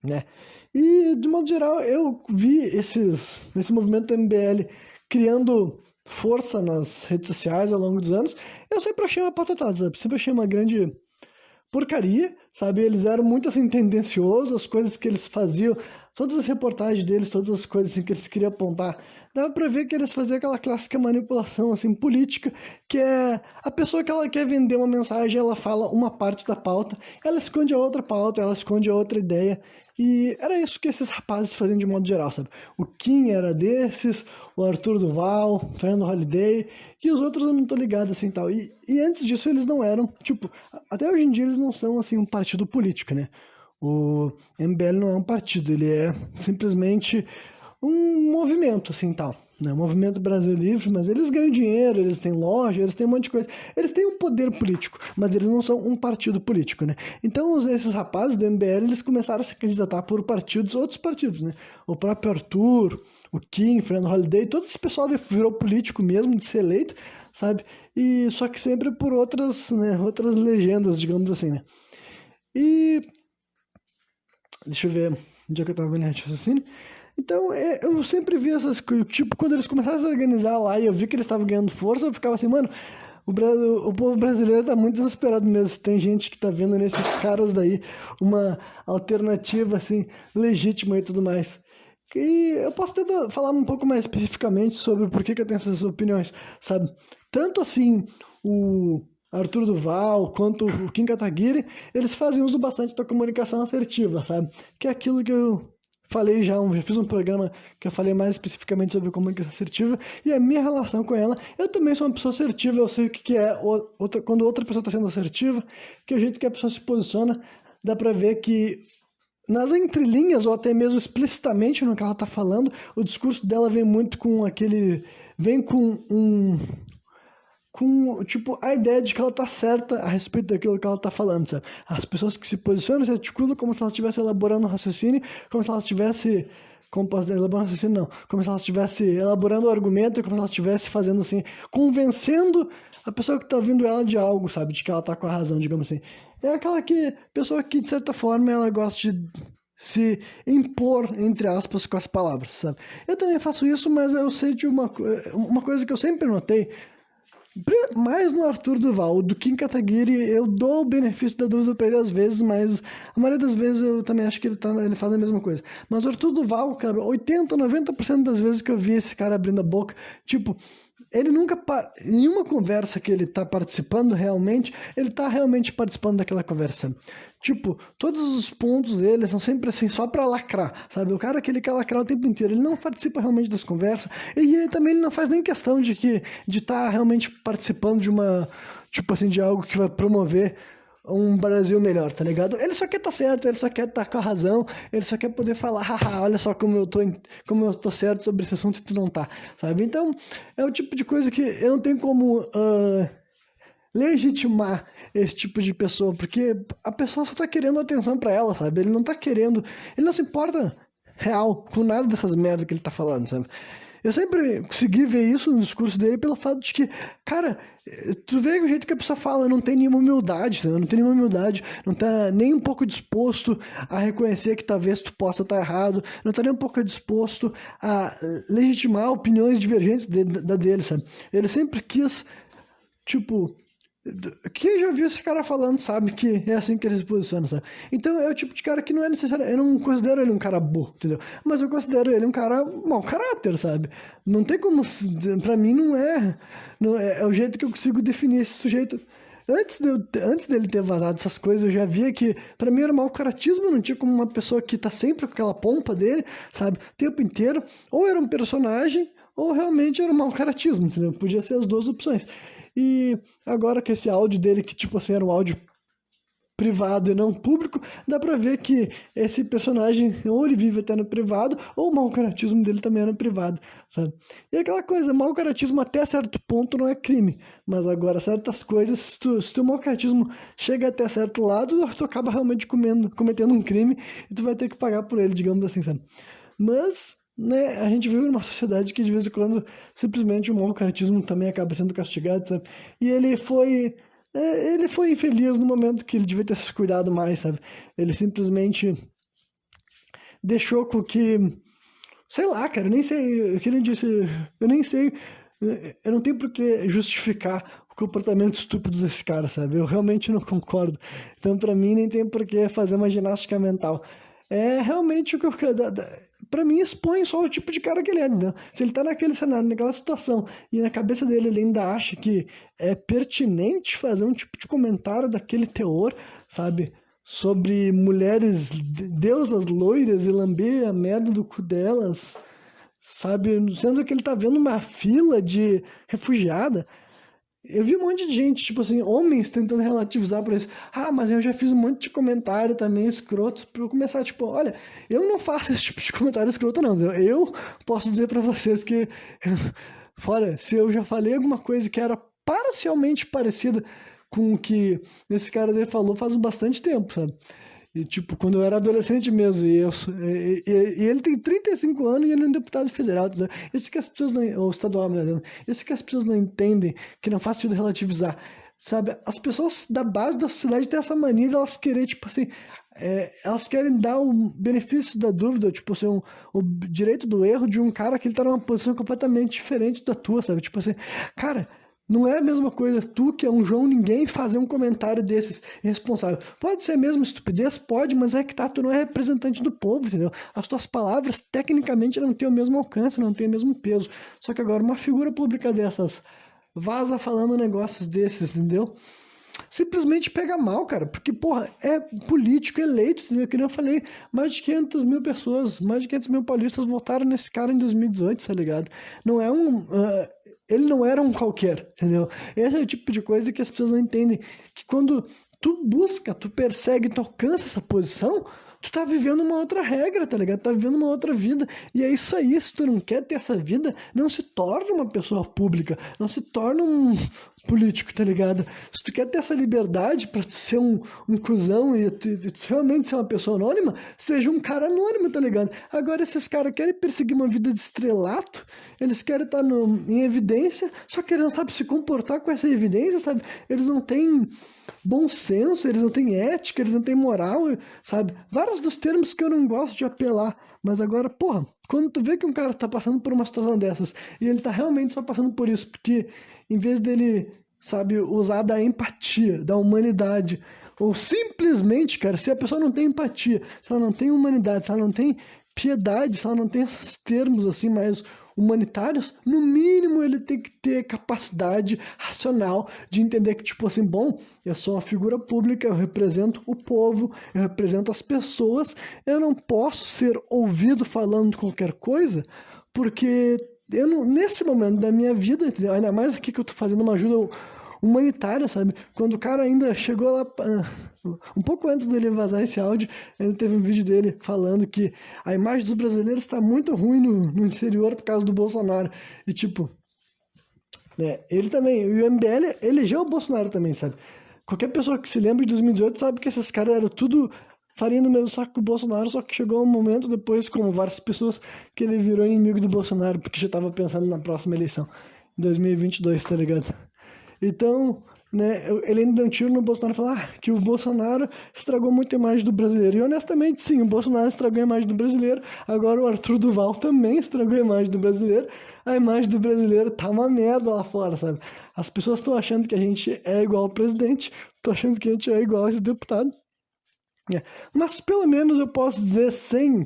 né? E, de modo geral, eu vi esse movimento do MBL criando força nas redes sociais ao longo dos anos. Eu sempre achei uma patatada, sabe? Sempre achei uma grande porcaria, sabe? Eles eram muito assim tendenciosos, as coisas que eles faziam, todas as reportagens deles, todas as coisas assim, que eles queriam apontar, dava pra ver que eles faziam aquela clássica manipulação assim política, que é a pessoa que ela quer vender uma mensagem, ela fala uma parte da pauta, ela esconde a outra pauta, ela esconde a outra ideia. E era isso que esses rapazes faziam de modo geral, sabe? O Kim era desses, o Arthur Duval, o Fernando Holliday, e os outros eu não tô ligado assim tal. E antes disso eles não eram, tipo, até hoje em dia eles não são assim um partido político, né? O MBL não é um partido, ele é simplesmente um movimento assim tal, né? Movimento Brasil Livre, mas eles ganham dinheiro, eles têm loja, eles têm um monte de coisa. Eles têm um poder político, mas eles não são um partido político, né? Então esses rapazes do MBL, eles começaram a se candidatar por partidos, outros partidos, né? O próprio Arthur, o Kim, Fernando Holliday, todo esse pessoal virou político mesmo, de ser eleito, sabe? E só que sempre por outras, né, outras legendas, digamos assim, né? E deixa eu ver onde é que eu tava vendo esse raciocínio. Então, eu sempre vi essas coisas, tipo, quando eles começaram a se organizar lá e eu vi que eles estavam ganhando força, eu ficava assim, mano, o povo brasileiro tá muito desesperado mesmo. Tem gente que tá vendo nesses caras daí uma alternativa, assim, legítima e tudo mais. E eu posso tentar falar um pouco mais especificamente sobre por que eu tenho essas opiniões, sabe? Tanto assim, o Arthur Duval quanto o Kim Kataguiri, eles fazem uso bastante da comunicação assertiva, sabe? Que é aquilo que eu falei já, já fiz um programa que eu falei mais especificamente sobre comunicação assertiva e a minha relação com ela. Eu também sou uma pessoa assertiva, eu sei o que é quando outra pessoa está sendo assertiva, que é o jeito que a pessoa se posiciona, dá pra ver que nas entrelinhas, ou até mesmo explicitamente no que ela tá falando, o discurso dela vem muito com aquele... Vem com, tipo, a ideia de que ela tá certa a respeito daquilo que ela tá falando, sabe? As pessoas que se posicionam se articulam como se elas estivessem elaborando um raciocínio, como se elas estivessem... Como posso dizer, elaborando um raciocínio, não. Como se elas estivessem elaborando o argumento, como se elas estivessem fazendo assim, convencendo a pessoa que tá ouvindo ela de algo, sabe? De que ela tá com a razão, digamos assim. É aquela pessoa que, de certa forma, ela gosta de se impor, entre aspas, com as palavras, sabe? Eu também faço isso, mas eu sei de uma coisa que eu sempre notei, mais no Arthur Duval, do Kim Kataguiri, eu dou o benefício da dúvida pra ele às vezes, mas a maioria das vezes eu também acho que ele faz a mesma coisa. Mas o Arthur Duval, cara, 80, 90% das vezes que eu vi esse cara abrindo a boca, tipo, ele nunca, em nenhuma conversa que ele tá participando realmente, ele tá realmente participando daquela conversa. Tipo, todos os pontos dele são sempre assim, só pra lacrar, sabe? O cara que ele quer lacrar o tempo inteiro, ele não participa realmente das conversas, e ele também não faz nem questão de estar realmente participando de uma, tipo assim, de algo que vai promover um Brasil melhor, tá ligado? Ele só quer estar certo, ele só quer estar com a razão, ele só quer poder falar, haha, olha só como eu tô certo sobre esse assunto e tu não tá, sabe? Então, é o tipo de coisa que eu não tenho como legitimar esse tipo de pessoa, porque a pessoa só tá querendo atenção pra ela, sabe? Ele não tá querendo, ele não se importa real com nada dessas merdas que ele tá falando, sabe? Eu sempre consegui ver isso no discurso dele pelo fato de que, cara, tu vê o jeito que a pessoa fala, não tem nenhuma humildade, sabe? Não tem nenhuma humildade, não tá nem um pouco disposto a reconhecer que talvez tu possa estar errado, não tá nem um pouco disposto a legitimar opiniões divergentes da dele, sabe? Ele sempre quis, tipo, quem já viu esse cara falando sabe que é assim que ele se posiciona, sabe? Então é o tipo de cara que não é necessário. Eu não considero ele um cara burro, entendeu? Mas eu considero ele um cara mau caráter, sabe? Não tem como. Pra mim não é. Não é, é o jeito que eu consigo definir esse sujeito. Antes dele ter vazado essas coisas, eu já via que, pra mim, era mau caratismo, não tinha como uma pessoa que tá sempre com aquela pompa dele, sabe? O tempo inteiro. Ou era um personagem, ou realmente era um mau caratismo, entendeu? Podia ser as duas opções. E agora que esse áudio dele, que tipo assim, era um áudio privado e não público, dá pra ver que esse personagem ou ele vive até no privado, ou o mau caratismo dele também é no privado, sabe? E aquela coisa, mau caratismo até certo ponto não é crime, mas agora certas coisas, se teu mau caratismo chega até certo lado, tu acaba realmente cometendo um crime e tu vai ter que pagar por ele, digamos assim, sabe? Mas, né, a gente vive numa sociedade que de vez em quando simplesmente o mau caratismo também acaba sendo castigado, sabe? E ele foi infeliz no momento que ele devia ter se cuidado mais, sabe? Ele simplesmente deixou com que, sei lá, cara, eu nem sei, que nem disse, eu nem sei, eu não tenho por que justificar o comportamento estúpido desse cara, sabe? Eu realmente não concordo. Então, pra mim, nem tem por que fazer uma ginástica mental. É realmente o que eu, pra mim, expõe só o tipo de cara que ele é, entendeu? Se ele tá naquele cenário, naquela situação, e na cabeça dele ele ainda acha que é pertinente fazer um tipo de comentário daquele teor, sabe? Sobre mulheres, deusas loiras e lamber a merda do cu delas, sabe? Sendo que ele tá vendo uma fila de refugiada. Eu vi um monte de gente, tipo assim, homens tentando relativizar por isso. Ah, mas eu já fiz um monte de comentário também escroto pra eu começar, tipo, olha, eu não faço esse tipo de comentário escroto, não. Eu posso dizer pra vocês que, olha, se eu já falei alguma coisa que era parcialmente parecida com o que esse cara daí falou faz bastante tempo, sabe? E, tipo, quando eu era adolescente mesmo, e ele tem 35 anos e ele é um deputado federal, né? Isso que as pessoas não, ou estadual, né? Isso que as pessoas não entendem, que não faz sentido relativizar, sabe? As pessoas da base da sociedade têm essa mania de elas querer, tipo assim, elas querem dar o benefício da dúvida, tipo assim, o direito do erro de um cara que ele tá numa posição completamente diferente da tua, sabe? Tipo assim, cara, não é a mesma coisa tu, que é um João Ninguém, fazer um comentário desses irresponsável. Pode ser mesmo estupidez? Pode, mas é que tá, tu não é representante do povo, entendeu? As tuas palavras, tecnicamente, não têm o mesmo alcance, não têm o mesmo peso. Só que agora, uma figura pública dessas vaza falando negócios desses, entendeu? Simplesmente pega mal, cara, porque, porra, é político eleito, entendeu? Que nem eu falei, mais de 500 mil pessoas, mais de 500 mil paulistas votaram nesse cara em 2018, tá ligado? Não é ele não era um qualquer, entendeu? Esse é o tipo de coisa que as pessoas não entendem, que quando tu busca, tu persegue, tu alcança essa posição, tu tá vivendo uma outra regra, tá ligado? Tá vivendo uma outra vida. E é isso aí, se tu não quer ter essa vida, não se torna uma pessoa pública, não se torna um político, tá ligado? Se tu quer ter essa liberdade pra tu ser um cuzão e tu realmente ser uma pessoa anônima, seja um cara anônimo, tá ligado? Agora esses caras querem perseguir uma vida de estrelato, eles querem estar em evidência, só que eles não sabem se comportar com essa evidência, sabe? Eles não têm bom senso, eles não têm ética, eles não têm moral, sabe? Vários dos termos que eu não gosto de apelar, mas agora, porra, quando tu vê que um cara tá passando por uma situação dessas e ele tá realmente só passando por isso, porque em vez dele, sabe, usar da empatia, da humanidade, ou simplesmente, cara, se a pessoa não tem empatia, se ela não tem humanidade, se ela não tem piedade, se ela não tem esses termos assim mais humanitários, no mínimo ele tem que ter capacidade racional de entender que, tipo assim, bom, eu sou uma figura pública, eu represento o povo, eu represento as pessoas, eu não posso ser ouvido falando qualquer coisa, porque eu não, nesse momento da minha vida, entendeu? Ainda mais aqui que eu tô fazendo uma ajuda humanitária, sabe? Quando o cara ainda chegou lá, um pouco antes dele vazar esse áudio, ele teve um vídeo dele falando que a imagem dos brasileiros está muito ruim no interior por causa do Bolsonaro. E tipo, né, ele também, o MBL elegeu o Bolsonaro também, sabe? Qualquer pessoa que se lembra de 2018 sabe que esses caras eram tudo farinha no mesmo saco que o Bolsonaro, só que chegou um momento depois, como várias pessoas, que ele virou inimigo do Bolsonaro, porque já estava pensando na próxima eleição, em 2022, tá ligado? Então, né, ele ainda deu um tiro no Bolsonaro e falou que o Bolsonaro estragou muito a imagem do brasileiro. E honestamente, sim, o Bolsonaro estragou a imagem do brasileiro. Agora o Arthur Duval também estragou a imagem do brasileiro. A imagem do brasileiro tá uma merda lá fora, sabe? As pessoas estão achando que a gente é igual ao presidente, estão achando que a gente é igual a esse deputado. Mas pelo menos eu posso dizer sem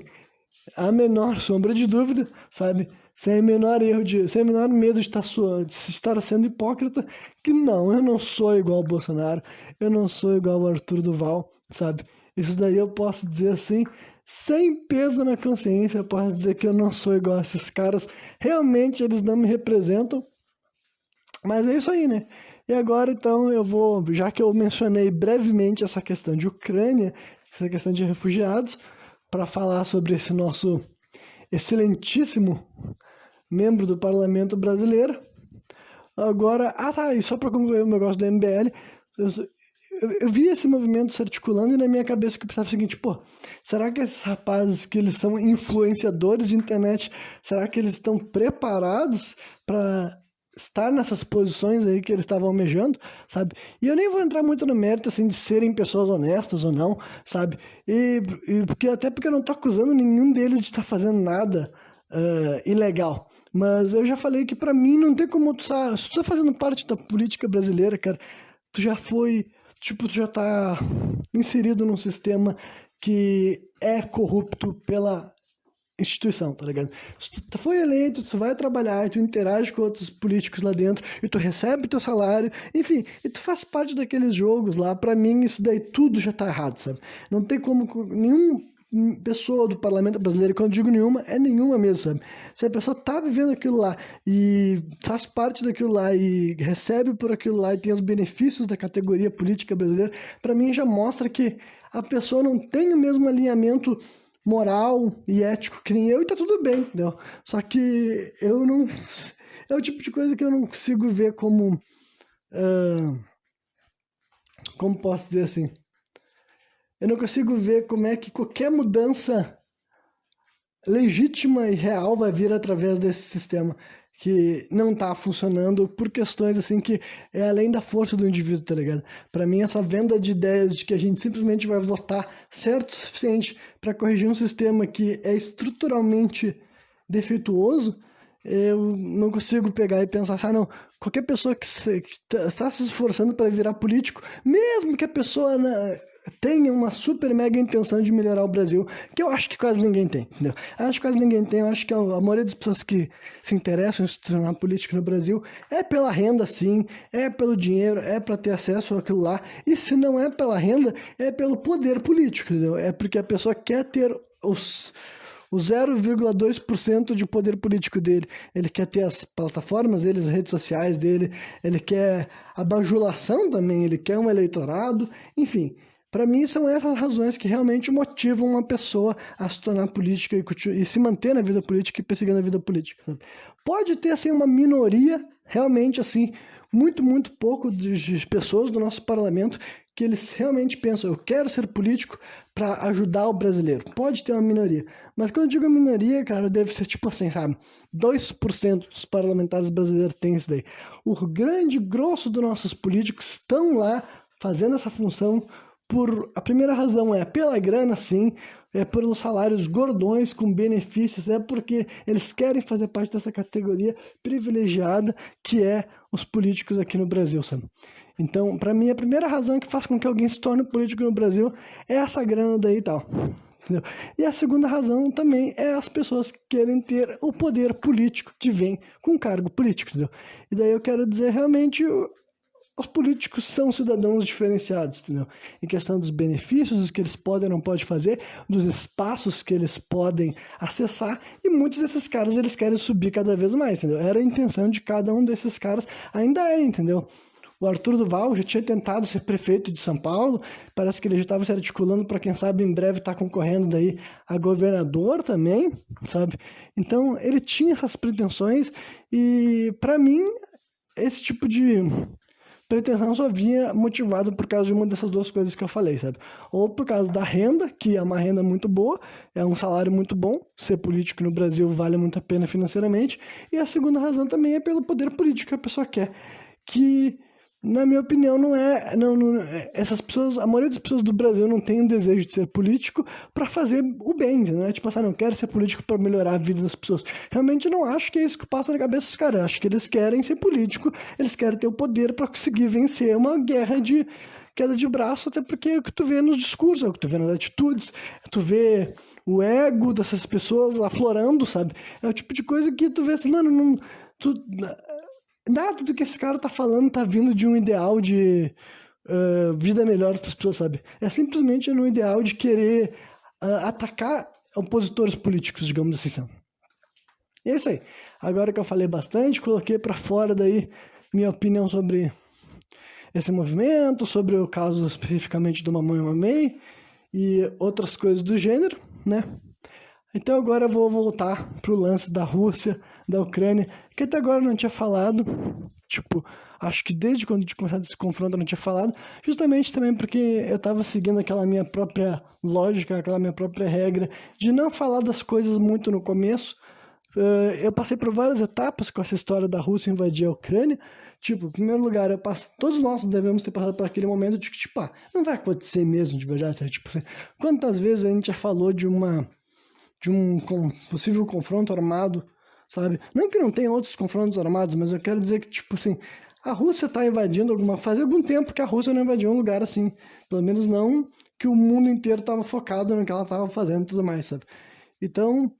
a menor sombra de dúvida, sabe? Sem menor erro sem menor medo de estar sendo hipócrita, que não, eu não sou igual ao Bolsonaro, eu não sou igual ao Arthur Duval, sabe? Isso daí eu posso dizer assim, sem peso na consciência, eu posso dizer que eu não sou igual a esses caras, realmente eles não me representam, mas é isso aí, né? E agora, então, eu vou, já que eu mencionei brevemente essa questão de Ucrânia, essa questão de refugiados, para falar sobre esse nosso excelentíssimo membro do Parlamento Brasileiro. Agora, tá, e só para concluir o negócio do MBL, eu vi esse movimento se articulando e na minha cabeça que eu pensava o seguinte, pô, será que esses rapazes que eles são influenciadores de internet, será que eles estão preparados para estar nessas posições aí que eles estavam almejando, sabe? E eu nem vou entrar muito no mérito, assim, de serem pessoas honestas ou não, sabe? Até porque eu não tô acusando nenhum deles de estar fazendo nada ilegal. Mas eu já falei que pra mim não tem como se tu tá fazendo parte da política brasileira, cara, tu já foi, tipo, tu já tá inserido num sistema que é corrupto pela instituição, tá ligado? Se tu foi eleito, tu vai trabalhar, tu interage com outros políticos lá dentro, e tu recebe teu salário, enfim, e tu faz parte daqueles jogos lá, pra mim isso daí tudo já tá errado, sabe? Não tem como nenhum pessoa do parlamento brasileiro, quando eu digo nenhuma, é nenhuma mesmo, sabe? Se a pessoa tá vivendo aquilo lá e faz parte daquilo lá e recebe por aquilo lá e tem os benefícios da categoria política brasileira, pra mim já mostra que a pessoa não tem o mesmo alinhamento moral e ético que nem eu e tá tudo bem, entendeu? Só que eu não. É o tipo de coisa que eu não consigo ver como. Como posso dizer assim? Eu não consigo ver como é que qualquer mudança legítima e real vai vir através desse sistema que não tá funcionando por questões assim que é além da força do indivíduo, tá ligado? Para mim essa venda de ideias de que a gente simplesmente vai votar certo o suficiente para corrigir um sistema que é estruturalmente defeituoso, eu não consigo pegar e pensar assim, não, qualquer pessoa que está se esforçando para virar político, mesmo que a pessoa tenha uma super mega intenção de melhorar o Brasil, que eu acho que quase ninguém tem, entendeu? Acho que quase ninguém tem, eu acho que a maioria das pessoas que se interessam em se tornar político no Brasil é pela renda, sim, é pelo dinheiro, é para ter acesso àquilo lá, e se não é pela renda, é pelo poder político, entendeu? É porque a pessoa quer ter o 0,2% de poder político dele. Ele quer ter as plataformas dele, as redes sociais dele, ele quer a bajulação também, ele quer um eleitorado, enfim. Para mim, são essas razões que realmente motivam uma pessoa a se tornar política e se manter na vida política e perseguir na vida política. Sabe? Pode ter, assim, uma minoria, realmente, assim, muito pouco de pessoas do nosso parlamento que eles realmente pensam, eu quero ser político para ajudar o brasileiro. Pode ter uma minoria. Mas quando eu digo minoria, cara, deve ser tipo assim, sabe? 2% dos parlamentares brasileiros tem isso daí. O grande grosso dos nossos políticos estão lá fazendo essa função a primeira razão é pela grana, sim, é pelos salários gordões com benefícios, é porque eles querem fazer parte dessa categoria privilegiada que é os políticos aqui no Brasil, sabe? Então, para mim, a primeira razão que faz com que alguém se torne político no Brasil é essa grana daí e tal. Entendeu? E a segunda razão também é as pessoas que querem ter o poder político que vem com cargo político, entendeu? E daí eu quero dizer realmente os políticos são cidadãos diferenciados, entendeu? Em questão dos benefícios que eles podem ou não podem fazer, dos espaços que eles podem acessar, e muitos desses caras eles querem subir cada vez mais, entendeu? Era a intenção de cada um desses caras, ainda é, entendeu? O Arthur Duval já tinha tentado ser prefeito de São Paulo, parece que ele já estava se articulando para quem sabe em breve estar concorrendo daí a governador também, sabe? Então ele tinha essas pretensões e para mim esse tipo de pretensão só vinha motivado por causa de uma dessas duas coisas que eu falei, sabe? Ou por causa da renda, que é uma renda muito boa, é um salário muito bom, ser político no Brasil vale muito a pena financeiramente, e a segunda razão também é pelo poder político que a pessoa quer, que na minha opinião, essas pessoas, a maioria das pessoas do Brasil não tem um desejo de ser político para fazer o bem, não é tipo assim, não quero ser político para melhorar a vida das pessoas. Realmente não acho que é isso que passa na cabeça dos caras. Acho que eles querem ser político, eles querem ter o poder para conseguir vencer uma guerra de queda de braço, até porque é o que tu vê nos discursos, é o que tu vê nas atitudes, tu vê o ego dessas pessoas aflorando, sabe? É o tipo de coisa que tu vê assim, mano, não, nada do que esse cara tá falando tá vindo de um ideal de vida melhor para as pessoas, sabe? É simplesmente no ideal de querer atacar opositores políticos, digamos assim. Sabe? E é isso aí. Agora que eu falei bastante, coloquei para fora daí minha opinião sobre esse movimento, sobre o caso especificamente do Mamãe Mamãe e outras coisas do gênero, né? Então agora eu vou voltar pro lance da Rússia, da Ucrânia, que até agora eu não tinha falado, tipo, acho que desde quando tinha começado esse confronto eu não tinha falado, justamente também porque eu estava seguindo aquela minha própria lógica, aquela minha própria regra de não falar das coisas muito no começo. Eu passei por várias etapas com essa história da Rússia invadir a Ucrânia. Tipo, em primeiro lugar, todos nós devemos ter passado por aquele momento de que, tipo, não vai acontecer mesmo de verdade, sabe? Tipo, quantas vezes a gente já falou de um possível confronto armado, sabe? Não que não tenha outros confrontos armados, mas eu quero dizer que, tipo assim, a Rússia está invadindo faz algum tempo que a Rússia não invadiu um lugar assim, pelo menos não que o mundo inteiro estava focado no que ela estava fazendo e tudo mais, sabe? Então,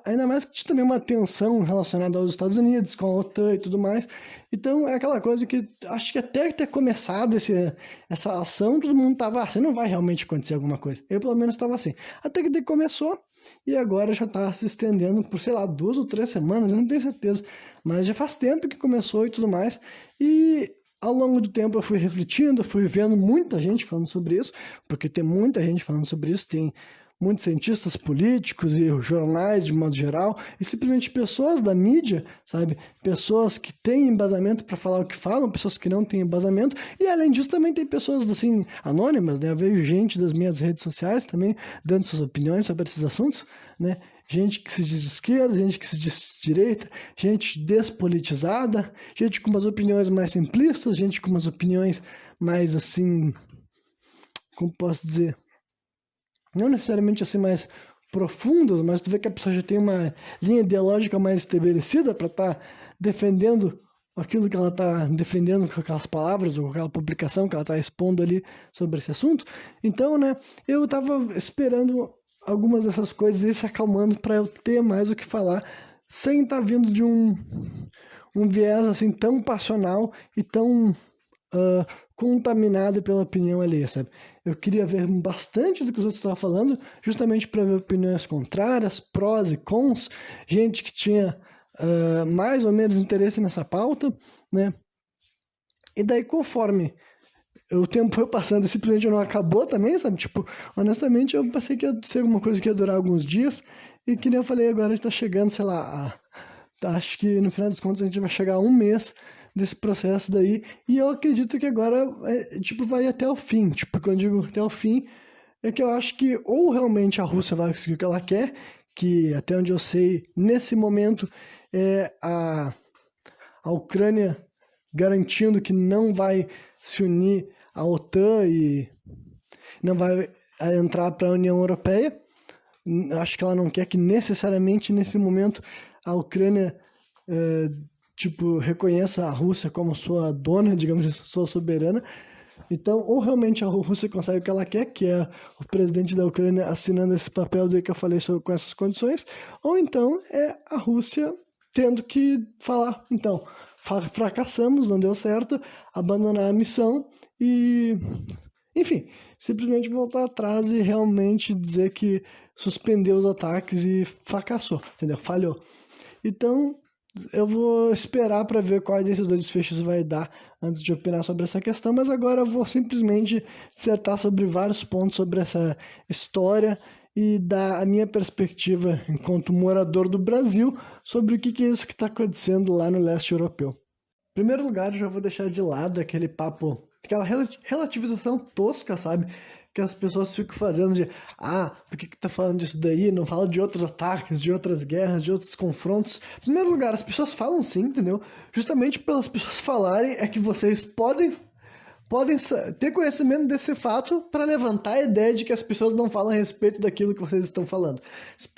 ainda mais que tinha também uma tensão relacionada aos Estados Unidos, com a OTAN e tudo mais. Então, é aquela coisa que acho que até ter começado essa ação, todo mundo estava assim, não vai realmente acontecer alguma coisa. Eu, pelo menos, estava assim. Até que começou, e agora já está se estendendo por, sei lá, 2 ou 3 semanas, eu não tenho certeza. Mas já faz tempo que começou e tudo mais. E ao longo do tempo eu fui refletindo, eu fui vendo muita gente falando sobre isso, porque tem muita gente falando sobre isso, tem muitos cientistas políticos e jornais de modo geral, e simplesmente pessoas da mídia, sabe? Pessoas que têm embasamento para falar o que falam, pessoas que não têm embasamento, e além disso também tem pessoas assim anônimas, né? Eu vejo gente das minhas redes sociais também dando suas opiniões sobre esses assuntos, né? Gente que se diz esquerda, gente que se diz direita, gente despolitizada, gente com umas opiniões mais simplistas, gente com umas opiniões mais assim, como posso dizer, não necessariamente assim mais profundas, mas tu vê que a pessoa já tem uma linha ideológica mais estabelecida para estar defendendo aquilo que ela está defendendo com aquelas palavras ou com aquela publicação que ela está expondo ali sobre esse assunto. Então, né, eu estava esperando algumas dessas coisas ir se acalmando para eu ter mais o que falar sem estar vindo de um viés assim tão passional e tão contaminado pela opinião alheia, sabe? Eu queria ver bastante do que os outros estavam falando, justamente para ver opiniões contrárias, prós e cons, gente que tinha mais ou menos interesse nessa pauta, né? E daí, conforme o tempo foi passando e simplesmente não acabou também, sabe? Tipo, honestamente, eu pensei que ia ser alguma coisa que ia durar alguns dias, e que nem eu falei, agora está chegando, sei lá, acho que no final dos contos a gente vai chegar a 1 mês desse processo daí, e eu acredito que agora, tipo, vai até o fim. Tipo, quando eu digo até o fim, é que eu acho que ou realmente a Rússia vai conseguir o que ela quer, que até onde eu sei, nesse momento, é a Ucrânia garantindo que não vai se unir à OTAN e não vai entrar para a União Europeia. Acho que ela não quer que necessariamente nesse momento a Ucrânia tipo, reconheça a Rússia como sua dona, digamos assim, sua soberana. Então, ou realmente a Rússia consegue o que ela quer, que é o presidente da Ucrânia assinando esse papel do que eu falei com essas condições, ou então é a Rússia tendo que falar, então, fracassamos, não deu certo, abandonar a missão e, enfim, simplesmente voltar atrás e realmente dizer que suspendeu os ataques e fracassou, entendeu? Falhou. Então, eu vou esperar para ver qual desses 2 desfechos vai dar antes de opinar sobre essa questão, mas agora eu vou simplesmente dissertar sobre vários pontos sobre essa história e dar a minha perspectiva enquanto morador do Brasil sobre o que é isso que está acontecendo lá no leste europeu. Em primeiro lugar, eu já vou deixar de lado aquele papo, aquela relativização tosca, sabe? Que as pessoas ficam fazendo de por que tá falando disso daí? Não fala de outros ataques, de outras guerras, de outros confrontos. Em primeiro lugar, as pessoas falam sim, entendeu? Justamente pelas pessoas falarem é que vocês podem ter conhecimento desse fato para levantar a ideia de que as pessoas não falam a respeito daquilo que vocês estão falando.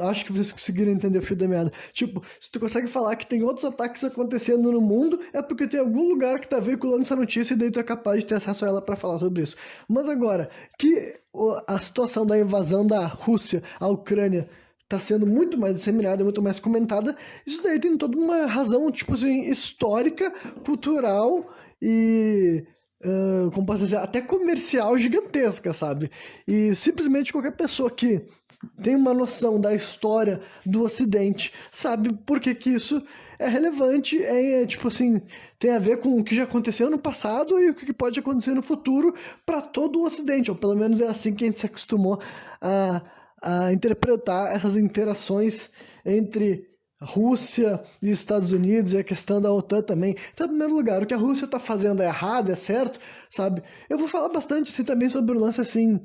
Acho que vocês conseguiram entender o fio da meada. Tipo, se tu consegue falar que tem outros ataques acontecendo no mundo, é porque tem algum lugar que tá veiculando essa notícia e daí tu é capaz de ter acesso a ela para falar sobre isso. Mas agora, que a situação da invasão da Rússia à Ucrânia está sendo muito mais disseminada, muito mais comentada, isso daí tem toda uma razão, tipo assim, histórica, cultural e como posso dizer, até comercial gigantesca, sabe? E simplesmente qualquer pessoa que tem uma noção da história do Ocidente sabe por que isso é relevante, tipo assim, tem a ver com o que já aconteceu no passado e o que pode acontecer no futuro para todo o Ocidente, ou pelo menos é assim que a gente se acostumou a, a interpretar essas interações entre Rússia e Estados Unidos e a questão da OTAN também. Então, em primeiro lugar, o que a Rússia está fazendo é errado, é certo, sabe? Eu vou falar bastante assim, também sobre o lance assim,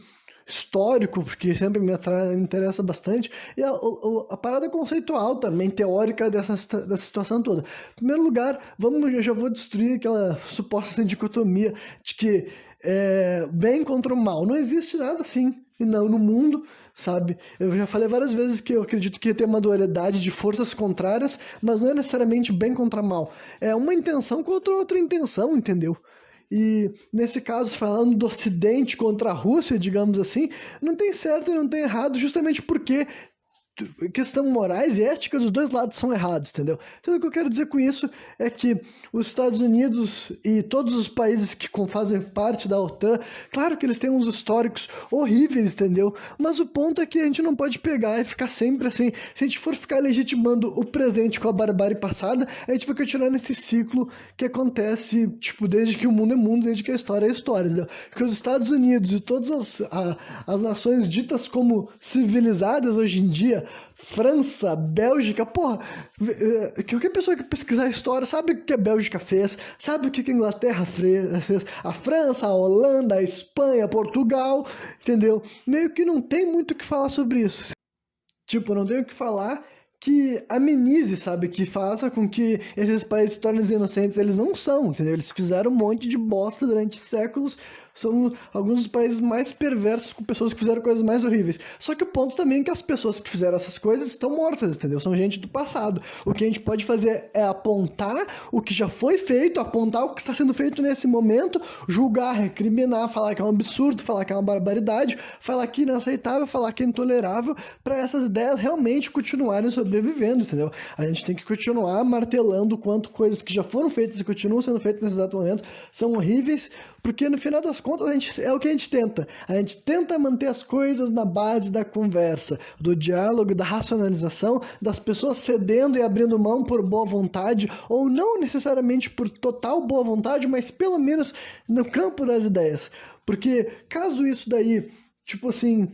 histórico, porque sempre me interessa bastante, e a parada conceitual também, teórica dessa situação toda. Em primeiro lugar, eu já vou destruir aquela suposta assim, dicotomia de que bem contra o mal. Não existe nada assim no mundo, sabe? Eu já falei várias vezes que eu acredito que tem uma dualidade de forças contrárias, mas não é necessariamente bem contra mal. É uma intenção contra outra intenção, entendeu? E nesse caso, falando do Ocidente contra a Rússia, digamos assim, não tem certo e não tem errado, justamente porque questão morais e ética dos dois lados são errados, entendeu? Então o que eu quero dizer com isso é que os Estados Unidos e todos os países que fazem parte da OTAN, claro que eles têm uns históricos horríveis, entendeu? Mas o ponto é que a gente não pode pegar e ficar sempre assim, se a gente for ficar legitimando o presente com a barbárie passada, a gente vai continuar nesse ciclo que acontece, tipo, desde que o mundo é mundo, desde que a história é história, entendeu? Porque os Estados Unidos e todas as nações ditas como civilizadas hoje em dia, França, Bélgica, porra, qualquer pessoa que pesquisar a história sabe o que a Bélgica fez, sabe o que a Inglaterra fez, a França, a Holanda, a Espanha, Portugal, entendeu? Meio que não tem muito o que falar sobre isso. Tipo, não tenho o que falar que amenize, sabe? Que faça com que esses países se tornem inocentes. Eles não são, entendeu? Eles fizeram um monte de bosta durante séculos. São alguns dos países mais perversos, com pessoas que fizeram coisas mais horríveis. Só que o ponto também é que as pessoas que fizeram essas coisas estão mortas, entendeu? São gente do passado. O que a gente pode fazer é apontar o que já foi feito, apontar o que está sendo feito nesse momento, julgar, recriminar, falar que é um absurdo, falar que é uma barbaridade, falar que é inaceitável, falar que é intolerável, para essas ideias realmente continuarem sobrevivendo, entendeu? A gente tem que continuar martelando quanto coisas que já foram feitas e continuam sendo feitas nesse exato momento são horríveis, porque no final das contas é o que a gente tenta. A gente tenta manter as coisas na base da conversa, do diálogo, da racionalização, das pessoas cedendo e abrindo mão por boa vontade, ou não necessariamente por total boa vontade, mas pelo menos no campo das ideias. Porque caso isso daí, tipo assim,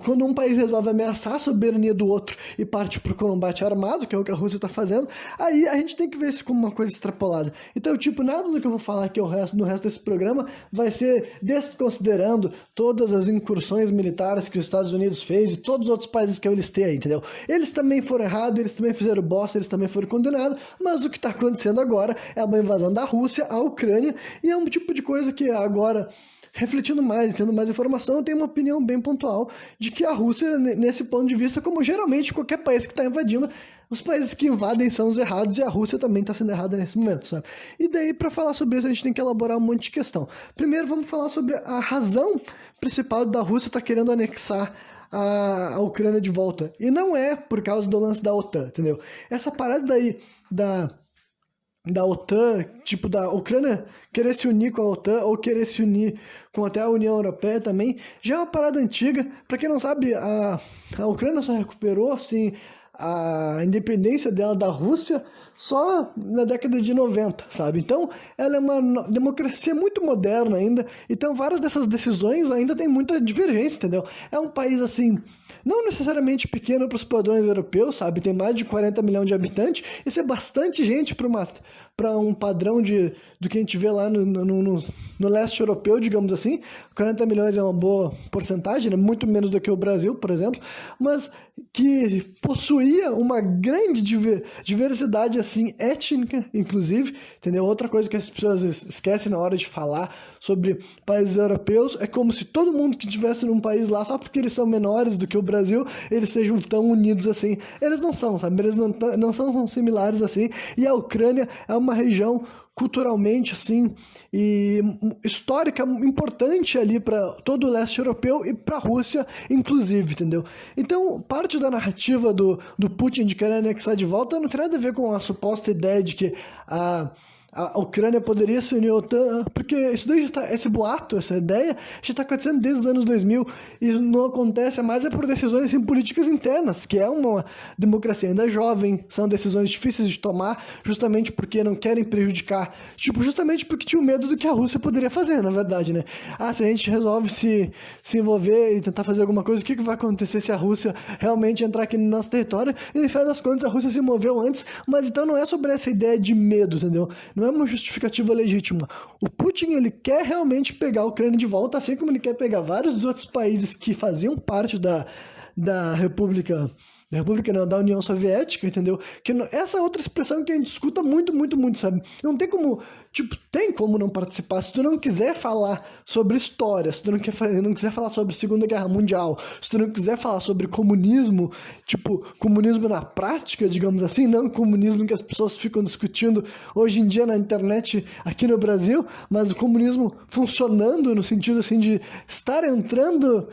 quando um país resolve ameaçar a soberania do outro e parte para o combate armado, que é o que a Rússia está fazendo, aí a gente tem que ver isso como uma coisa extrapolada. Então, tipo, nada do que eu vou falar aqui no resto desse programa vai ser desconsiderando todas as incursões militares que os Estados Unidos fez e todos os outros países que eu listei aí, entendeu? Eles também foram errados, eles também fizeram bosta, eles também foram condenados, mas o que está acontecendo agora é uma invasão da Rússia à Ucrânia e é um tipo de coisa que agora, refletindo mais, tendo mais informação, eu tenho uma opinião bem pontual de que a Rússia, nesse ponto de vista, como geralmente qualquer país que está invadindo, os países que invadem são os errados e a Rússia também está sendo errada nesse momento, sabe? E daí, para falar sobre isso, a gente tem que elaborar um monte de questão. Primeiro, vamos falar sobre a razão principal da Rússia estar querendo anexar a Ucrânia de volta. E não é por causa do lance da OTAN, entendeu? Essa parada daí da OTAN, tipo, da Ucrânia querer se unir com a OTAN ou querer se unir com até a União Europeia também, já é uma parada antiga. Para quem não sabe, a Ucrânia só recuperou, assim, a independência dela da Rússia só na década de 90, sabe? Então, ela é uma democracia muito moderna ainda, então várias dessas decisões ainda tem muita divergência, entendeu? É um país, assim, não necessariamente pequeno para os padrões europeus, sabe? Tem mais de 40 milhões de habitantes, isso é bastante gente para um padrão do que a gente vê lá no leste europeu, digamos assim. 40 milhões é uma boa porcentagem, né? Muito menos do que o Brasil, por exemplo, mas que possuía uma grande diversidade assim, étnica, inclusive, entendeu? Outra coisa que as pessoas esquecem na hora de falar sobre países europeus é como se todo mundo que estivesse num país lá, só porque eles são menores do que o Brasil, eles sejam tão unidos assim. Eles não são, sabe? Eles não são similares assim, e a Ucrânia é uma região culturalmente assim e histórica importante ali para todo o leste europeu e para a Rússia inclusive, entendeu? Então parte da narrativa do Putin de querer anexar de volta não tem nada a ver com a suposta ideia de que a Ucrânia poderia se unir à OTAN, porque isso daí já tá, esse boato, essa ideia, já está acontecendo desde os anos 2000 e não acontece mais por decisões assim, políticas internas, que é uma democracia ainda jovem, são decisões difíceis de tomar, justamente porque não querem prejudicar, tipo, justamente porque tinham medo do que a Rússia poderia fazer, na verdade, né? Se a gente resolve se envolver e tentar fazer alguma coisa, o que vai acontecer se a Rússia realmente entrar aqui no nosso território? E no final das contas a Rússia se moveu antes, mas então não é sobre essa ideia de medo, entendeu? Não é uma justificativa legítima. O Putin, ele quer realmente pegar a Ucrânia de volta, assim como ele quer pegar vários dos outros países que faziam parte da República... Da República, não, da União Soviética, entendeu? Que essa é outra expressão que a gente escuta muito, muito, muito, sabe? Não tem como, tipo, tem como não participar. Se tu não quiser falar sobre história, se tu não quiser falar sobre Segunda Guerra Mundial, se tu não quiser falar sobre comunismo, tipo, comunismo na prática, digamos assim, não comunismo que as pessoas ficam discutindo hoje em dia na internet aqui no Brasil, mas o comunismo funcionando no sentido, assim, de estar entrando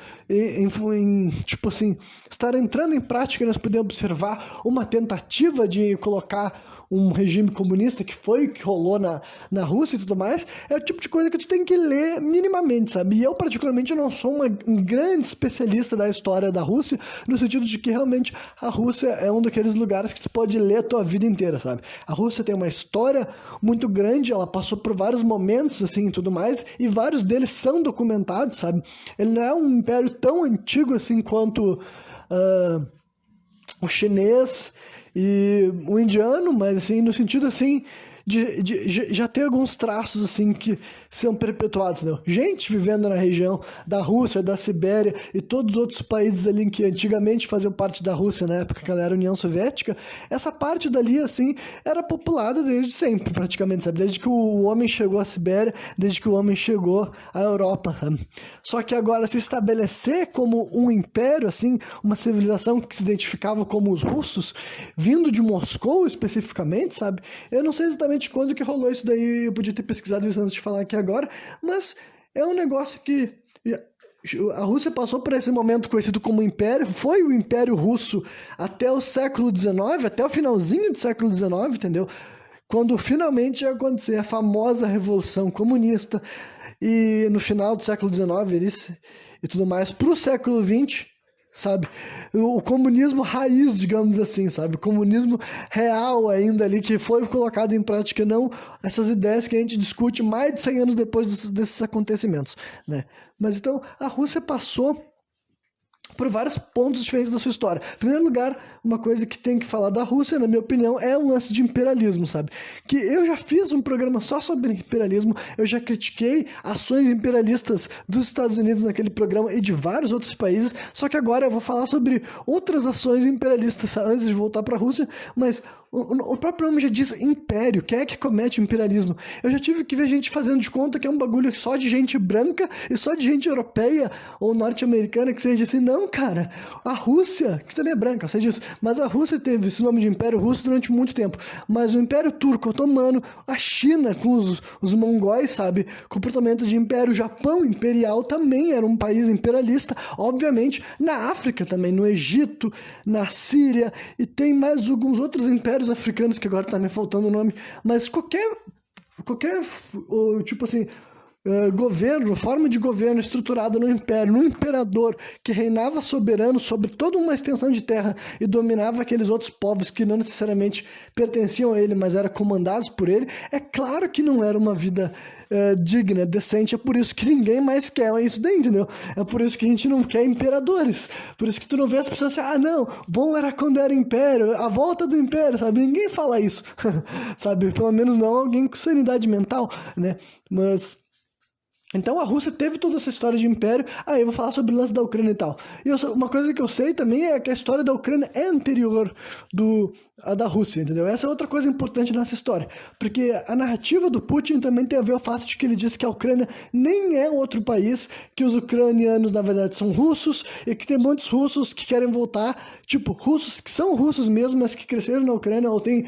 tipo assim, estar entrando em prática. Nós podemos observar uma tentativa de colocar um regime comunista que rolou na Rússia e tudo mais, é o tipo de coisa que tu tem que ler minimamente, sabe? E eu, particularmente, não sou um grande especialista da história da Rússia, no sentido de que, realmente, a Rússia é um daqueles lugares que tu pode ler a tua vida inteira, sabe? A Rússia tem uma história muito grande, ela passou por vários momentos, assim, e tudo mais, e vários deles são documentados, sabe? Ele não é um império tão antigo, assim, quanto... o chinês e o indiano, mas assim, no sentido assim de já ter alguns traços assim que são perpetuados, né? Gente vivendo na região da Rússia, da Sibéria e todos os outros países ali que antigamente faziam parte da Rússia, na época que ela era União Soviética, essa parte dali, assim, era populada desde sempre, praticamente, sabe? Desde que o homem chegou à Sibéria, desde que o homem chegou à Europa, sabe? Só que agora se estabelecer como um império, assim, uma civilização que se identificava como os russos, vindo de Moscou especificamente, sabe? Eu não sei exatamente quando que rolou isso daí, eu podia ter pesquisado isso antes de falar aqui agora, mas é um negócio que a Rússia passou por esse momento conhecido como Império, foi o Império Russo até o século XIX, até o finalzinho do século XIX, entendeu? Quando finalmente ia acontecer a famosa Revolução Comunista, e no final do século XIX e tudo mais, para o século XX, sabe? O comunismo raiz, digamos assim, sabe? O comunismo real ainda ali, que foi colocado em prática, não essas ideias que a gente discute mais de 100 anos depois desses acontecimentos, né? Mas então, a Rússia passou por vários pontos diferentes da sua história. Em primeiro lugar, uma coisa que tem que falar da Rússia, na minha opinião, é o lance de imperialismo, sabe? Que eu já fiz um programa só sobre imperialismo, eu já critiquei ações imperialistas dos Estados Unidos naquele programa e de vários outros países, só que agora eu vou falar sobre outras ações imperialistas antes de voltar para a Rússia, mas o próprio nome já diz império. Quem é que comete imperialismo? Eu já tive que ver gente fazendo de conta que é um bagulho só de gente branca e só de gente europeia ou norte-americana que seja assim. Não, cara. A Rússia, que também é branca, eu sei disso, mas a Rússia teve esse nome de Império Russo durante muito tempo. Mas o Império Turco Otomano, a China com os mongóis, sabe? Comportamento de império. O Japão imperial também era um país imperialista. Obviamente, na África também, no Egito, na Síria, e tem mais alguns outros impérios africanos que agora tá me faltando o nome, mas qualquer tipo assim, governo, forma de governo estruturada no império, no imperador que reinava soberano sobre toda uma extensão de terra e dominava aqueles outros povos que não necessariamente pertenciam a ele, mas eram comandados por ele, é claro que não era uma vida digna, decente. É por isso que ninguém mais quer isso daí, entendeu? É por isso que a gente não quer imperadores, por isso que tu não vê as pessoas assim, não, bom era quando era império, a volta do império, sabe? Ninguém fala isso, sabe? Pelo menos não alguém com sanidade mental, né? Mas então a Rússia teve toda essa história de império. Eu vou falar sobre o lance da Ucrânia e tal. E uma coisa que eu sei também é que a história da Ucrânia é anterior à da Rússia, entendeu? Essa é outra coisa importante nessa história. Porque a narrativa do Putin também tem a ver com o fato de que ele diz que a Ucrânia nem é outro país, que os ucranianos, na verdade, são russos, e que tem muitos russos que querem voltar, tipo, russos que são russos mesmo, mas que cresceram na Ucrânia, ou tem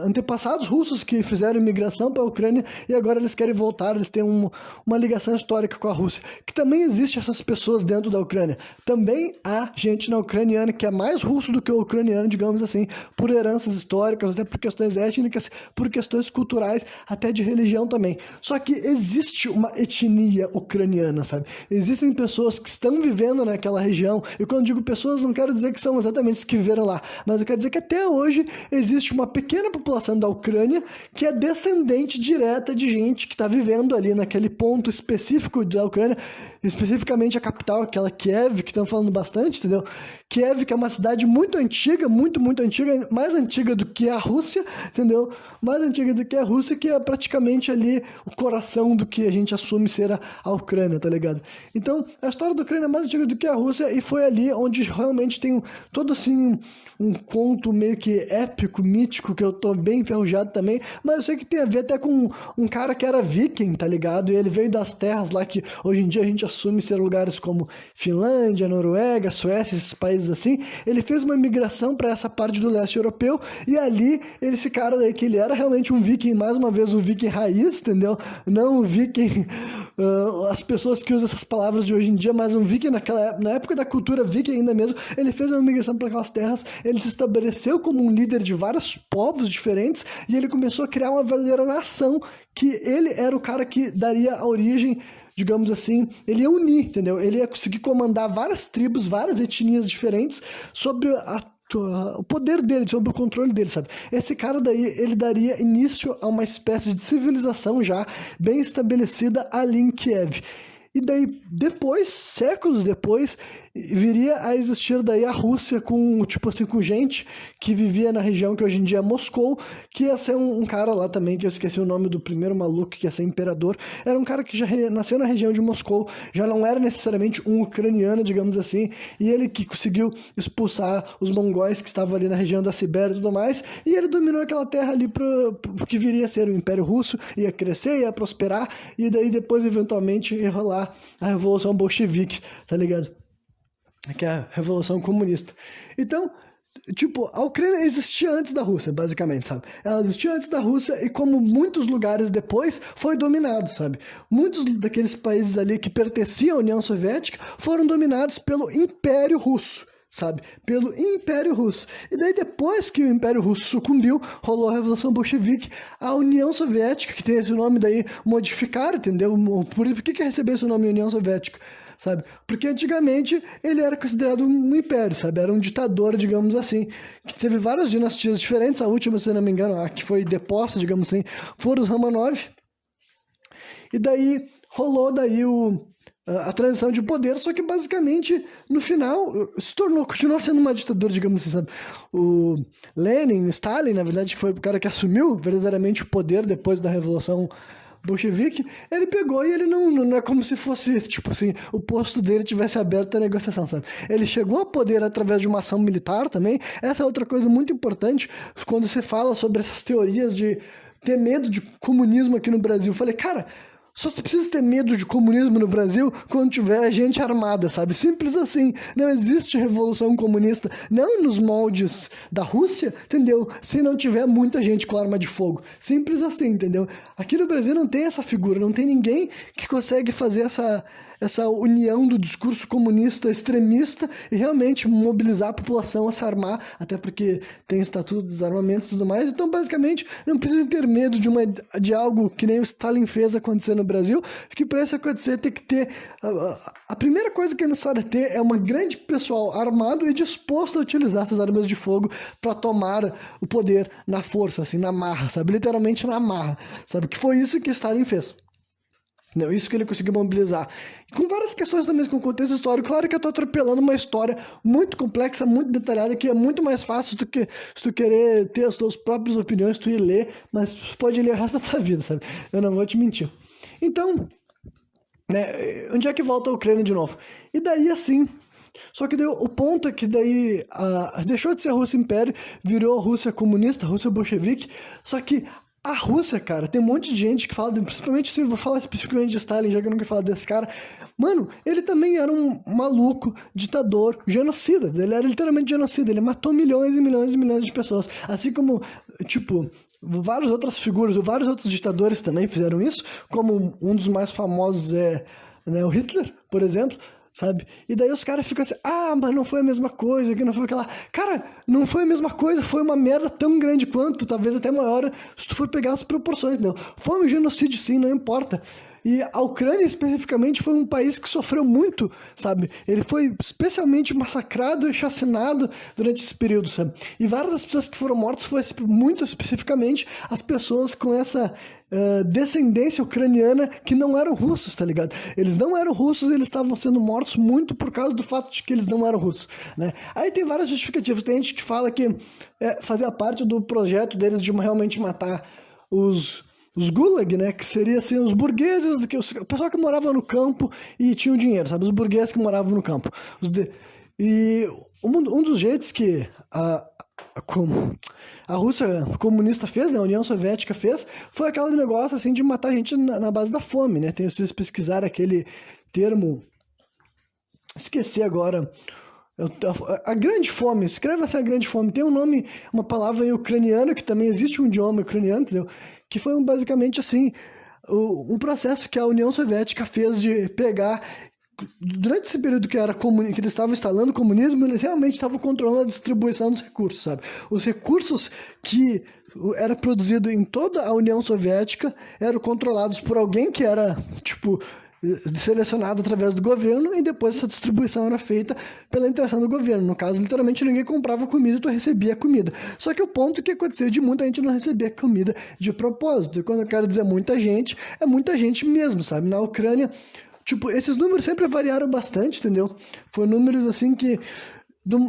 antepassados russos que fizeram imigração para a Ucrânia e agora eles querem voltar, eles têm uma ligação histórica com a Rússia. Que também existe essas pessoas dentro da Ucrânia. Também há gente na ucraniana que é mais russo do que o ucraniano, digamos assim, por heranças históricas, até por questões étnicas, por questões culturais, até de religião também. Só que existe uma etnia ucraniana, sabe? Existem pessoas que estão vivendo naquela região, e quando digo pessoas, não quero dizer que são exatamente os que viveram lá, mas eu quero dizer que até hoje existe uma pequena população da Ucrânia que é descendente direta de gente que está vivendo ali naquele ponto específico da Ucrânia, especificamente a capital, aquela Kiev, que estão falando bastante, entendeu? Kiev, que é uma cidade muito antiga, muito antiga, mais antiga do que a Rússia, entendeu? Mais antiga do que a Rússia, que é praticamente ali o coração do que a gente assume ser a Ucrânia, tá ligado? Então, a história da Ucrânia é mais antiga do que a Rússia e foi ali onde realmente tem todo assim um conto meio que épico, mítico, que eu tô bem enferrujado também, mas eu sei que tem a ver até com um cara que era viking, tá ligado? E ele veio das terras lá que hoje em dia a gente assume ser lugares como Finlândia, Noruega, Suécia, esses países assim. Ele fez uma migração para essa parte do leste europeu e ali esse cara daí que ele era realmente um viking, mais uma vez um viking raiz, entendeu? Não um viking, as pessoas que usam essas palavras de hoje em dia, mas um viking na época da cultura viking ainda mesmo, ele fez uma migração para aquelas terras, ele se estabeleceu como um líder de vários povos diferentes e ele começou a criar uma verdadeira nação que ele era o cara que daria a origem, digamos assim, ele ia unir, entendeu? Ele ia conseguir comandar várias tribos, várias etnias diferentes sobre o poder dele, sobre o controle dele, sabe? Esse cara daí, ele daria início a uma espécie de civilização já bem estabelecida ali em Kiev. E daí, depois, séculos depois, viria a existir daí a Rússia com, tipo assim, com gente que vivia na região que hoje em dia é Moscou, que ia ser um cara lá também, que eu esqueci o nome do primeiro maluco que ia ser imperador, era um cara que já nasceu na região de Moscou, já não era necessariamente um ucraniano, digamos assim, e ele que conseguiu expulsar os mongóis que estavam ali na região da Sibéria e tudo mais, e ele dominou aquela terra ali pro que viria a ser o Império Russo, ia crescer, ia prosperar, e daí depois, eventualmente, ia rolar a Revolução Bolchevique, tá ligado? Que é a Revolução Comunista. Então, tipo, a Ucrânia existia antes da Rússia, basicamente, sabe? Ela existia antes da Rússia e como muitos lugares depois, foi dominado, sabe? Muitos daqueles países ali que pertenciam à União Soviética foram dominados pelo Império Russo, sabe? Pelo Império Russo. E daí depois que o Império Russo sucumbiu, rolou a Revolução Bolchevique, a União Soviética, que tem esse nome daí modificado, entendeu? Por que recebeu esse nome União Soviética? Sabe? Porque antigamente ele era considerado um império, sabe? Era um ditador, digamos assim, que teve várias dinastias diferentes. A última, se não me engano, a que foi deposta, digamos assim, foram os Romanov. E daí rolou daí a transição de poder, só que basicamente no final continuou sendo uma ditadura, digamos assim, sabe? O Lenin, Stalin, na verdade, que foi o cara que assumiu verdadeiramente o poder depois da Revolução Bolchevique, ele pegou e ele não é como se fosse, tipo assim, o posto dele tivesse aberto a negociação, sabe? Ele chegou a poder através de uma ação militar também. Essa é outra coisa muito importante quando você fala sobre essas teorias de ter medo de comunismo aqui no Brasil. Eu falei, cara, só tu precisa ter medo de comunismo no Brasil quando tiver gente armada, sabe? Simples assim. Não existe revolução comunista, não nos moldes da Rússia, entendeu? Se não tiver muita gente com arma de fogo. Simples assim, entendeu? Aqui no Brasil não tem essa figura, não tem ninguém que consegue fazer essa união do discurso comunista extremista e realmente mobilizar a população a se armar, até porque tem estatuto de desarmamento e tudo mais. Então, basicamente, não precisa ter medo de algo que nem o Stalin fez acontecer no Brasil, que para isso acontecer tem que ter... A primeira coisa que é necessário ter é um grande pessoal armado e disposto a utilizar essas armas de fogo para tomar o poder na força, assim, na marra, sabe? Literalmente na marra, sabe? Que foi isso que Stalin fez. Não, isso que ele conseguiu mobilizar. Com várias questões também com contexto histórico. Claro que eu estou atropelando uma história muito complexa, muito detalhada, que é muito mais fácil do que se tu querer ter as tuas próprias opiniões, tu ir ler, mas tu pode ler o resto da tua vida, sabe? Eu não vou te mentir. Então, né, onde é que volta a Ucrânia de novo? E daí, assim... Só que daí, o ponto é que daí deixou de ser a Rússia Império, virou a Rússia comunista, a Rússia bolchevique, só que A Rússia, cara, tem um monte de gente que fala, principalmente assim, vou falar especificamente de Stalin, já que eu nunca falo desse cara. Mano, ele também era um maluco, ditador, genocida. Ele era literalmente genocida. Ele matou milhões e milhões e milhões de pessoas. Assim como, tipo, várias outras figuras, vários outros ditadores também fizeram isso, como um dos mais famosos é, né, o Hitler, por exemplo. Sabe? E daí os caras ficam assim, ah, mas não foi a mesma coisa, que não foi aquela... Cara, não foi a mesma coisa, foi uma merda tão grande quanto, talvez até maior, se tu for pegar as proporções, não. Foi um genocídio sim, não importa. E a Ucrânia, especificamente, foi um país que sofreu muito, sabe? Ele foi especialmente massacrado e chacinado durante esse período, sabe? E várias das pessoas que foram mortas foi muito especificamente as pessoas com essa descendência ucraniana que não eram russos, tá ligado? Eles não eram russos, eles estavam sendo mortos muito por causa do fato de que eles não eram russos, né? Aí tem várias justificativas. Tem gente que fala que fazia parte do projeto deles de realmente matar os gulag, né, que seria assim, os burgueses, o pessoal que morava no campo e tinha o dinheiro, sabe, os burgueses que moravam no campo. E um dos jeitos que a Rússia comunista fez, né, a União Soviética fez, foi aquele negócio assim de matar gente na base da fome, né, se vocês pesquisarem aquele termo, esqueci agora, a grande fome, escreva assim a grande fome, tem um nome, uma palavra em ucraniano, que também existe um idioma ucraniano, entendeu? Que foi basicamente assim, um processo que a União Soviética fez de pegar, durante esse período que eles estavam instalando o comunismo, eles realmente estavam controlando a distribuição dos recursos, sabe? Os recursos que era produzido em toda a União Soviética eram controlados por alguém que era, tipo, selecionado através do governo, e depois essa distribuição era feita pela intenção do governo. No caso, literalmente ninguém comprava comida e tu recebia comida. Só que o ponto que aconteceu de muita gente não recebia comida de propósito. E quando eu quero dizer muita gente, é muita gente mesmo, sabe? Na Ucrânia, tipo, esses números sempre variaram bastante, entendeu? Foi números assim que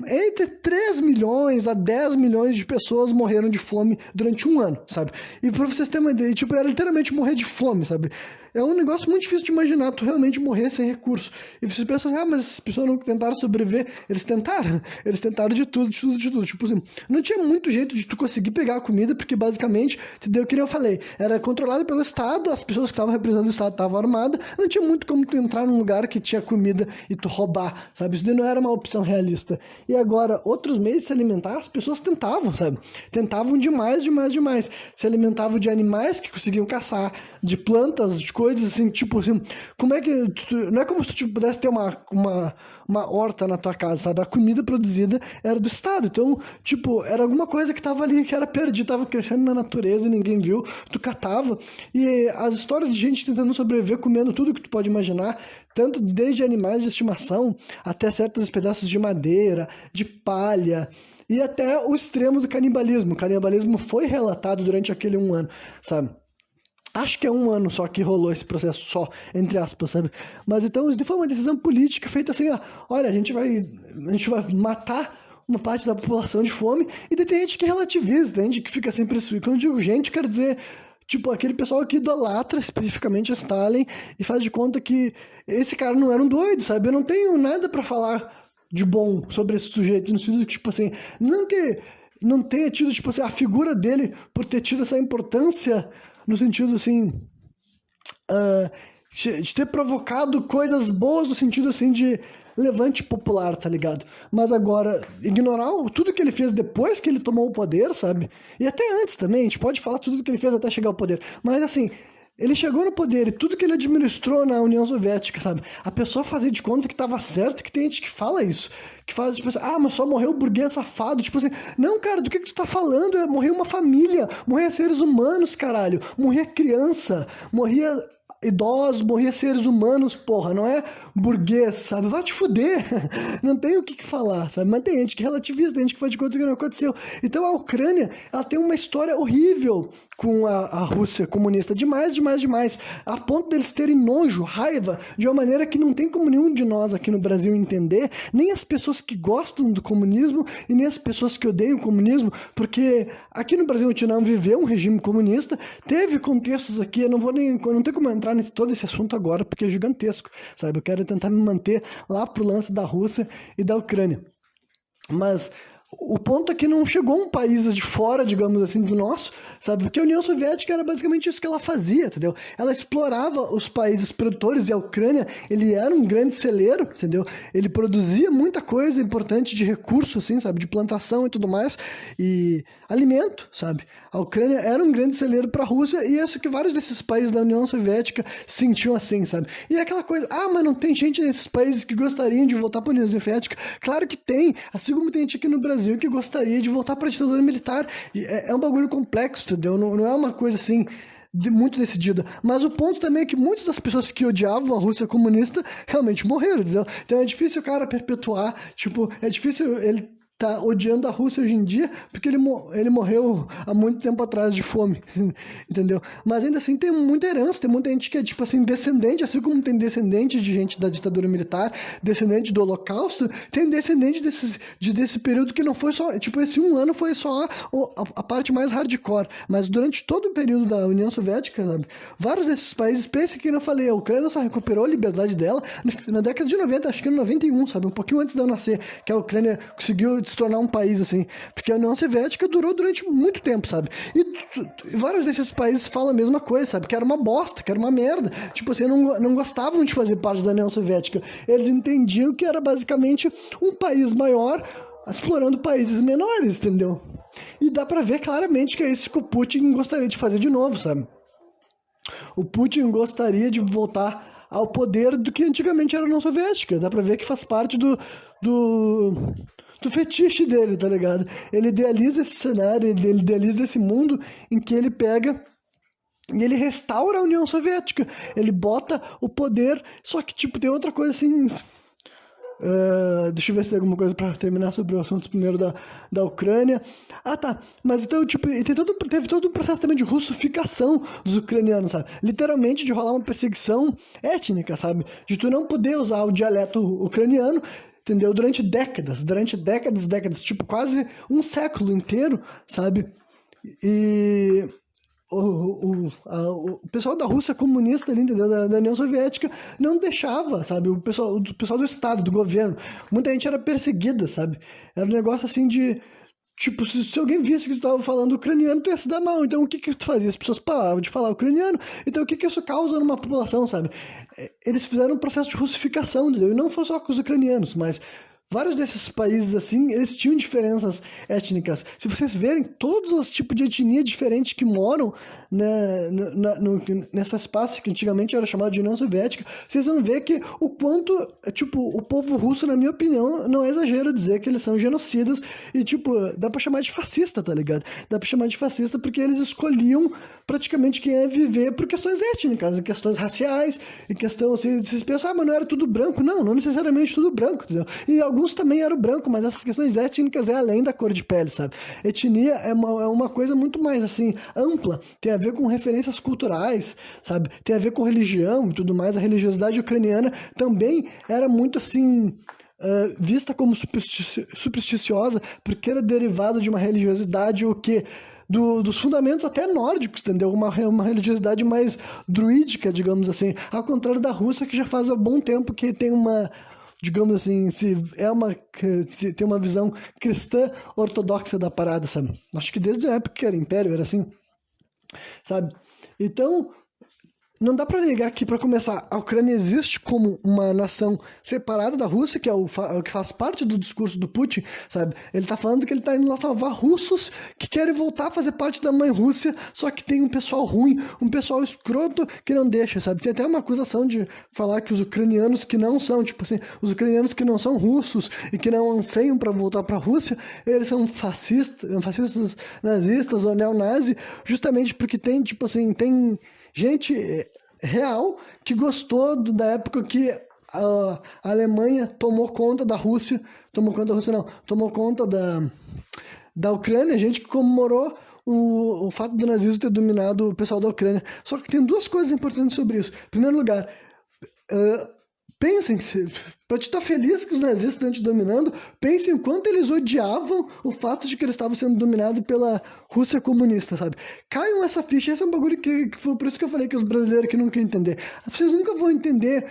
entre 3 milhões a 10 milhões de pessoas morreram de fome durante um ano, sabe? E pra vocês terem uma ideia, tipo, era literalmente morrer de fome, sabe? É um negócio muito difícil de imaginar, tu realmente morrer sem recurso. E vocês pensam, ah, mas as pessoas não tentaram sobreviver. Eles tentaram de tudo, de tudo, de tudo. Tipo assim, não tinha muito jeito de tu conseguir pegar a comida, porque basicamente, entendeu? Que nem eu falei, era controlado pelo Estado, as pessoas que estavam representando o Estado estavam armadas, não tinha muito como tu entrar num lugar que tinha comida e tu roubar, sabe? Isso daí não era uma opção realista. E agora, outros meios de se alimentar, as pessoas tentavam, sabe? Tentavam demais, demais, demais. Se alimentavam de animais que conseguiam caçar, de plantas, de coisas assim, tipo assim, como é que... não é como se tu tipo, pudesse ter uma horta na tua casa, sabe? A comida produzida era do Estado, então, tipo, era alguma coisa que tava ali, que era perdida, tava crescendo na natureza e ninguém viu, tu catava, e as histórias de gente tentando sobreviver comendo tudo que tu pode imaginar, tanto desde animais de estimação, até certos pedaços de madeira, de palha, e até o extremo do canibalismo. O canibalismo foi relatado durante aquele um ano, sabe? Acho que é um ano só que rolou esse processo, só, entre aspas, sabe? Mas então, isso foi uma decisão política feita assim, ó, olha, a gente vai matar uma parte da população de fome, e daí tem gente que relativiza, tem gente que fica sempre... Quando eu digo gente, quero dizer, tipo, aquele pessoal que idolatra especificamente a Stalin e faz de conta que esse cara não era um doido, sabe? Eu não tenho nada pra falar de bom sobre esse sujeito, no sentido que, tipo assim, não que não tenha tido, tipo assim, a figura dele por ter tido essa importância no sentido, assim, de ter provocado coisas boas no sentido, assim, de levante popular, tá ligado? Mas agora, ignorar tudo que ele fez depois que ele tomou o poder, sabe? E até antes também, a gente pode falar tudo que ele fez até chegar ao poder. Mas, assim, ele chegou no poder e tudo que ele administrou na União Soviética, sabe? A pessoa fazer de conta que tava certo, que tem gente que fala isso. Que faz, tipo assim, ah, mas só morreu o burguês safado. Tipo assim, não, cara, do que tu tá falando? Morreu uma família, morria seres humanos, caralho. Morria criança, morria idosos, morria seres humanos, porra, não é burguês, sabe? Vai te fuder. Não tem o que falar, sabe? Mas tem gente que relativiza, tem gente que faz de conta que não aconteceu. Então a Ucrânia, ela tem uma história horrível com a Rússia comunista, demais, demais, demais, a ponto deles terem nojo, raiva, de uma maneira que não tem como nenhum de nós aqui no Brasil entender, nem as pessoas que gostam do comunismo e nem as pessoas que odeiam o comunismo, porque aqui no Brasil a gente não viveu um regime comunista, teve contextos aqui, eu não tenho como entrar nesse todo esse assunto agora, porque é gigantesco, sabe? Eu quero tentar me manter lá pro lance da Rússia e da Ucrânia. Mas O ponto é que não chegou um país de fora, digamos assim, do nosso, sabe? Porque a União Soviética era basicamente isso que ela fazia, entendeu? Ela explorava os países produtores, e a Ucrânia, ele era um grande celeiro, entendeu? Ele produzia muita coisa importante de recurso, assim, sabe? De plantação e tudo mais, e alimento, sabe? A Ucrânia era um grande celeiro para a Rússia, e isso que vários desses países da União Soviética sentiam assim, sabe? E é aquela coisa, mas não tem gente nesses países que gostariam de voltar para a União Soviética? Claro que tem, assim como tem gente aqui no Brasil que gostaria de voltar para a ditadura militar. É um bagulho complexo, entendeu? Não é uma coisa assim muito decidida. Mas o ponto também é que muitas das pessoas que odiavam a Rússia comunista realmente morreram, entendeu? Então é difícil o cara perpetuar, tipo, é difícil ele tá odiando a Rússia hoje em dia, porque ele morreu há muito tempo atrás de fome, entendeu? Mas ainda assim tem muita herança, tem muita gente que é, tipo assim, descendente, assim como tem descendente de gente da ditadura militar, descendente do Holocausto, tem descendente desse período que não foi só, tipo, esse um ano foi só a parte mais hardcore, mas durante todo o período da União Soviética, sabe, vários desses países, pense que eu falei, a Ucrânia só recuperou a liberdade dela na década de 90, acho que no 91, sabe, um pouquinho antes de eu nascer, que a Ucrânia conseguiu se tornar um país, assim, porque a União Soviética durou durante muito tempo, sabe, e vários desses países falam a mesma coisa, sabe, que era uma bosta, que era uma merda, tipo assim, não gostavam de fazer parte da União Soviética, eles entendiam que era basicamente um país maior explorando países menores, entendeu? E dá pra ver claramente que é isso que o Putin gostaria de fazer de novo, sabe? O Putin gostaria de voltar ao poder do que antigamente era a União Soviética, dá pra ver que faz parte do fetiche dele, tá ligado? Ele idealiza esse cenário, ele idealiza esse mundo em que ele pega e ele restaura a União Soviética. Ele bota o poder, só que, tipo, tem outra coisa assim. Deixa eu ver se tem alguma coisa pra terminar sobre o assunto primeiro da Ucrânia. Tá. Mas então, tipo, teve todo um processo também de russificação dos ucranianos, sabe? Literalmente de rolar uma perseguição étnica, sabe? De tu não poder usar o dialeto ucraniano, entendeu? Durante décadas, tipo, quase um século inteiro, sabe? E o pessoal da Rússia comunista ali, entendeu? Da União Soviética não deixava, sabe? O pessoal do Estado, do governo. Muita gente era perseguida, sabe? Era um negócio assim de... Tipo, se alguém visse que tu tava falando ucraniano, tu ia se dar mal. Então, o que tu fazia? As pessoas paravam de falar ucraniano. Então, o que isso causa numa população, sabe? Eles fizeram um processo de russificação, entendeu? E não foi só com os ucranianos, mas... Vários desses países, assim, eles tinham diferenças étnicas. Se vocês verem, todos os tipos de etnia diferentes que moram nessa espaço que antigamente era chamado de União Soviética, vocês vão ver que o quanto, tipo, o povo russo, na minha opinião, não é exagero dizer que eles são genocidas e, tipo, dá pra chamar de fascista, tá ligado? Dá pra chamar de fascista porque eles escolhiam praticamente quem é viver por questões étnicas, em questões raciais, em questão, assim, vocês pensam, mas não era tudo branco. Não necessariamente tudo branco, entendeu? E alguns também eram branco, mas essas questões étnicas é além da cor de pele, sabe? Etnia é uma coisa muito mais, assim, ampla, tem a ver com referências culturais, sabe? Tem a ver com religião e tudo mais. A religiosidade ucraniana também era muito, assim, vista como supersticiosa, porque era derivada de uma religiosidade o que dos fundamentos até nórdicos, entendeu? Uma religiosidade mais druídica, digamos assim, ao contrário da Rússia, que já faz há bom tempo que tem uma, digamos assim, tem uma visão cristã ortodoxa da parada, sabe? Acho que desde a época que era império, era assim, sabe? Então, não dá pra negar que, pra começar, a Ucrânia existe como uma nação separada da Rússia, que é o que faz parte do discurso do Putin, sabe? Ele tá falando que ele tá indo lá salvar russos que querem voltar a fazer parte da mãe Rússia, só que tem um pessoal ruim, um pessoal escroto que não deixa, sabe? Tem até uma acusação de falar que os ucranianos que não são, tipo assim, os ucranianos que não são russos e que não anseiam pra voltar pra Rússia, eles são fascistas nazistas ou neonazi, justamente porque tem, tipo assim, tem gente real que gostou da época que a Alemanha tomou conta da Rússia, tomou conta da Ucrânia, gente que comemorou o fato do nazismo ter dominado o pessoal da Ucrânia. Só que tem duas coisas importantes sobre isso. Em primeiro lugar, pensem, para te estar feliz que os nazistas estão te dominando, pensem o quanto eles odiavam o fato de que eles estavam sendo dominados pela Rússia comunista, sabe? Caiam essa ficha, esse é um bagulho que foi por isso que eu falei que os brasileiros que nunca entender. Vocês nunca vão entender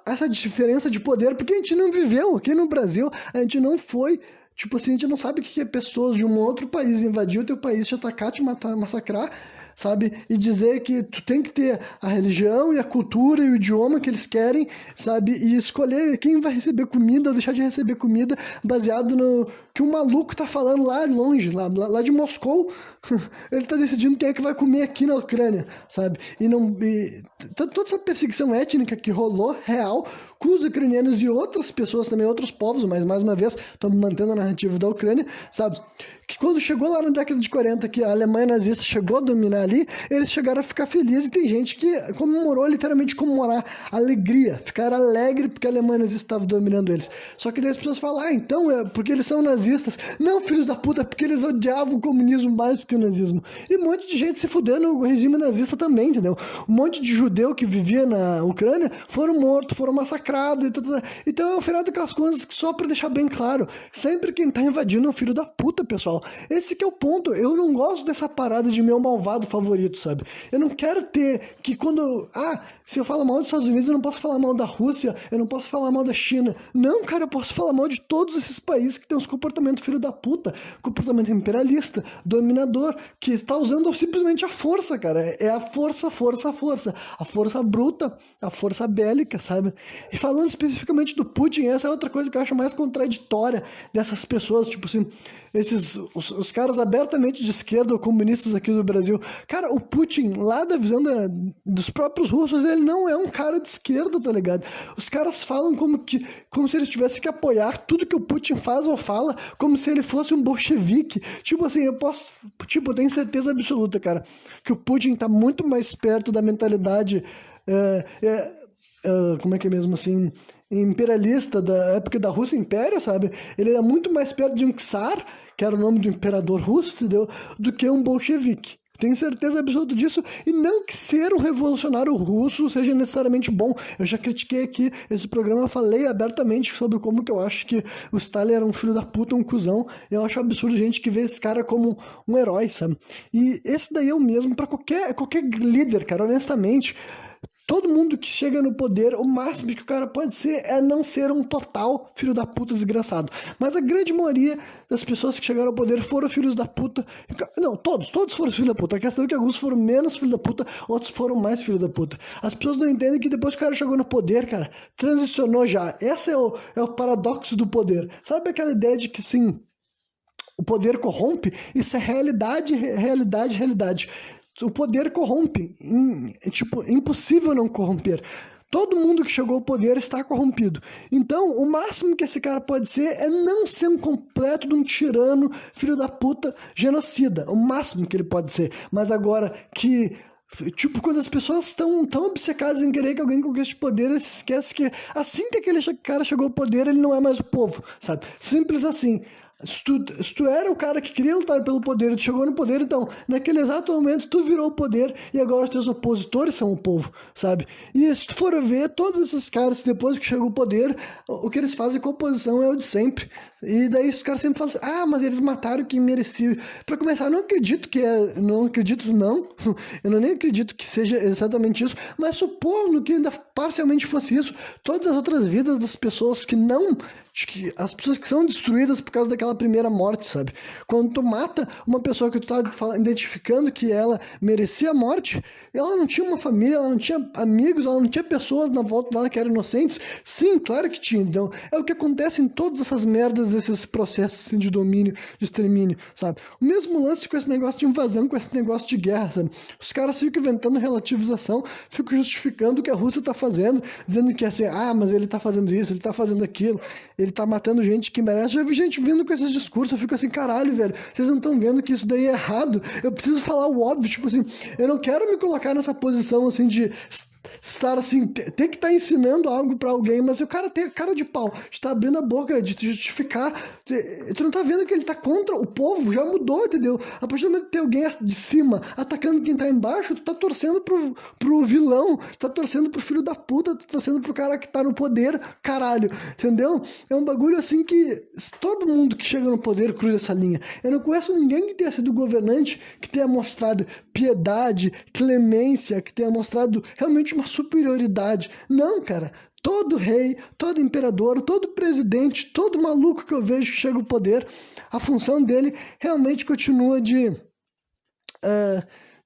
essa diferença de poder, porque a gente não viveu aqui no Brasil, a gente não foi Tipo assim, a gente não sabe o que é pessoas de um outro país invadir o teu país, te atacar, te matar, massacrar, sabe? E dizer que tu tem que ter a religião e a cultura e o idioma que eles querem, sabe? E escolher quem vai receber comida ou deixar de receber comida baseado no que o maluco tá falando lá longe, lá de Moscou. Ele tá decidindo quem é que vai comer aqui na Ucrânia, sabe? E não toda essa perseguição étnica que rolou real com os ucranianos e outras pessoas também, outros povos, mas mais uma vez estamos mantendo a narrativa da Ucrânia, sabe? Que quando chegou lá na década de 40, que a Alemanha nazista chegou a dominar ali, eles chegaram a ficar felizes e tem gente que comemorou, literalmente comemorar alegria, ficar alegre porque a Alemanha nazista estava dominando eles. Só que daí as pessoas falam, então é porque eles são nazistas. Não, filhos da puta, porque eles odiavam o comunismo mais do que o nazismo. E um monte de gente se fudendo no regime nazista também, entendeu? Um monte de judeu que vivia na Ucrânia foram mortos, foram massacrados e tal. Então é um final daquelas coisas que só pra deixar bem claro, sempre quem tá invadindo é um filho da puta, pessoal. Esse que é o ponto. Eu não gosto dessa parada de meu malvado favorito, sabe? Eu não quero ter que quando... se eu falo mal dos Estados Unidos, eu não posso falar mal da Rússia, eu não posso falar mal da China. Não, cara, eu posso falar mal de todos esses países que têm uns comportamentos filho da puta, comportamento imperialista, dominador, que está usando simplesmente a força, cara. É a força. A força bruta, a força bélica, sabe? E falando especificamente do Putin, essa é outra coisa que eu acho mais contraditória dessas pessoas, tipo assim, os caras abertamente de esquerda ou comunistas aqui do Brasil. Cara, o Putin, lá da visão dos próprios russos, ele não é um cara de esquerda, tá ligado? Os caras falam como se eles tivessem que apoiar tudo que o Putin faz ou fala, como se ele fosse um bolchevique. Tipo assim, eu tenho certeza absoluta, cara, que o Putin tá muito mais perto da mentalidade como é que é mesmo assim, imperialista da época da Rússia Império, sabe? Ele é muito mais perto de um czar, que era o nome do imperador russo, entendeu? Do que um bolchevique. Tenho certeza absoluta disso, e não que ser um revolucionário russo seja necessariamente bom. Eu já critiquei aqui esse programa, falei abertamente sobre como que eu acho que o Stalin era um filho da puta, um cuzão. Eu acho absurdo gente que vê esse cara como um herói, sabe? E esse daí é o mesmo para qualquer líder, cara, honestamente. Todo mundo que chega no poder, o máximo que o cara pode ser é não ser um total filho da puta desgraçado. Mas a grande maioria das pessoas que chegaram ao poder foram filhos da puta. Não, todos foram filhos da puta. A questão é que alguns foram menos filhos da puta, outros foram mais filhos da puta. As pessoas não entendem que depois que o cara chegou no poder, cara, transicionou já. Esse é o paradoxo do poder. Sabe aquela ideia de que, sim, o poder corrompe? Isso é realidade. O poder corrompe. É impossível não corromper. Todo mundo que chegou ao poder está corrompido. Então, o máximo que esse cara pode ser é não ser um completo de um tirano, filho da puta, genocida. O máximo que ele pode ser. Mas agora que... Tipo, quando as pessoas estão tão obcecadas em querer que alguém conquiste poder, eles se esquecem que assim que aquele cara chegou ao poder, ele não é mais o povo, sabe? Simples assim. Se tu era o cara que queria lutar pelo poder, tu chegou no poder, então, naquele exato momento, tu virou o poder e agora os teus opositores são o povo, sabe? E se tu for ver, todos esses caras, depois que chegou ao poder, o que eles fazem com a oposição é o de sempre. E daí os caras sempre falam assim, mas eles mataram quem merecia. Pra começar, eu não acredito eu nem acredito que seja exatamente isso, mas supondo que ainda parcialmente fosse isso, todas as outras vidas das pessoas as pessoas que são destruídas por causa daquela primeira morte, sabe? Quando tu mata uma pessoa que tu tá identificando que ela merecia a morte, ela não tinha uma família, ela não tinha amigos, ela não tinha pessoas na volta dela que eram inocentes. Sim, claro que tinha. Então, é o que acontece em todas essas merdas desses processos assim, de domínio, de extermínio, sabe? O mesmo lance com esse negócio de invasão, com esse negócio de guerra, sabe? Os caras ficam inventando relativização, ficam justificando o que a Rússia tá fazendo, dizendo que assim, mas ele tá fazendo isso, ele tá fazendo aquilo, ele tá matando gente que merece. Já vi gente vindo com esses discursos, eu fico assim, caralho, velho, vocês não estão vendo que isso daí é errado? Eu preciso falar o óbvio, tipo assim, eu não quero me colocar nessa posição, assim, de estar assim, tem que estar ensinando algo pra alguém, mas o cara tem a cara de pau, está abrindo a boca de justificar, tu não tá vendo que ele tá contra o povo, já mudou, entendeu? A partir do momento que tem alguém de cima atacando quem tá embaixo, tu tá torcendo pro vilão, tu tá torcendo pro filho da puta, tu tá torcendo pro cara que tá no poder, caralho, entendeu? É um bagulho assim que todo mundo que chega no poder cruza essa linha. Eu não conheço ninguém que tenha sido governante, que tenha mostrado piedade, clemência, que tenha mostrado realmente uma superioridade. Não, cara. Todo rei, todo imperador, todo presidente, todo maluco que eu vejo que chega ao poder, a função dele realmente continua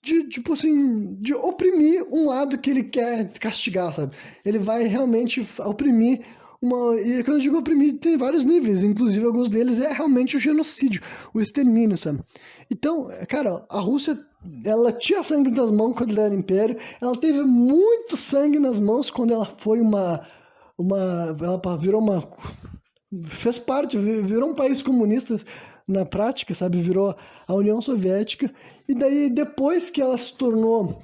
tipo assim, de oprimir um lado que ele quer castigar, sabe? Ele vai realmente oprimir e quando eu digo oprimir, tem vários níveis, inclusive alguns deles é realmente o genocídio, o extermínio, sabe? Então, cara, a Rússia, ela tinha sangue nas mãos quando ela era império, ela teve muito sangue nas mãos quando ela foi ela virou fez parte, virou um país comunista na prática, sabe? Virou a União Soviética. E daí, depois que ela se tornou...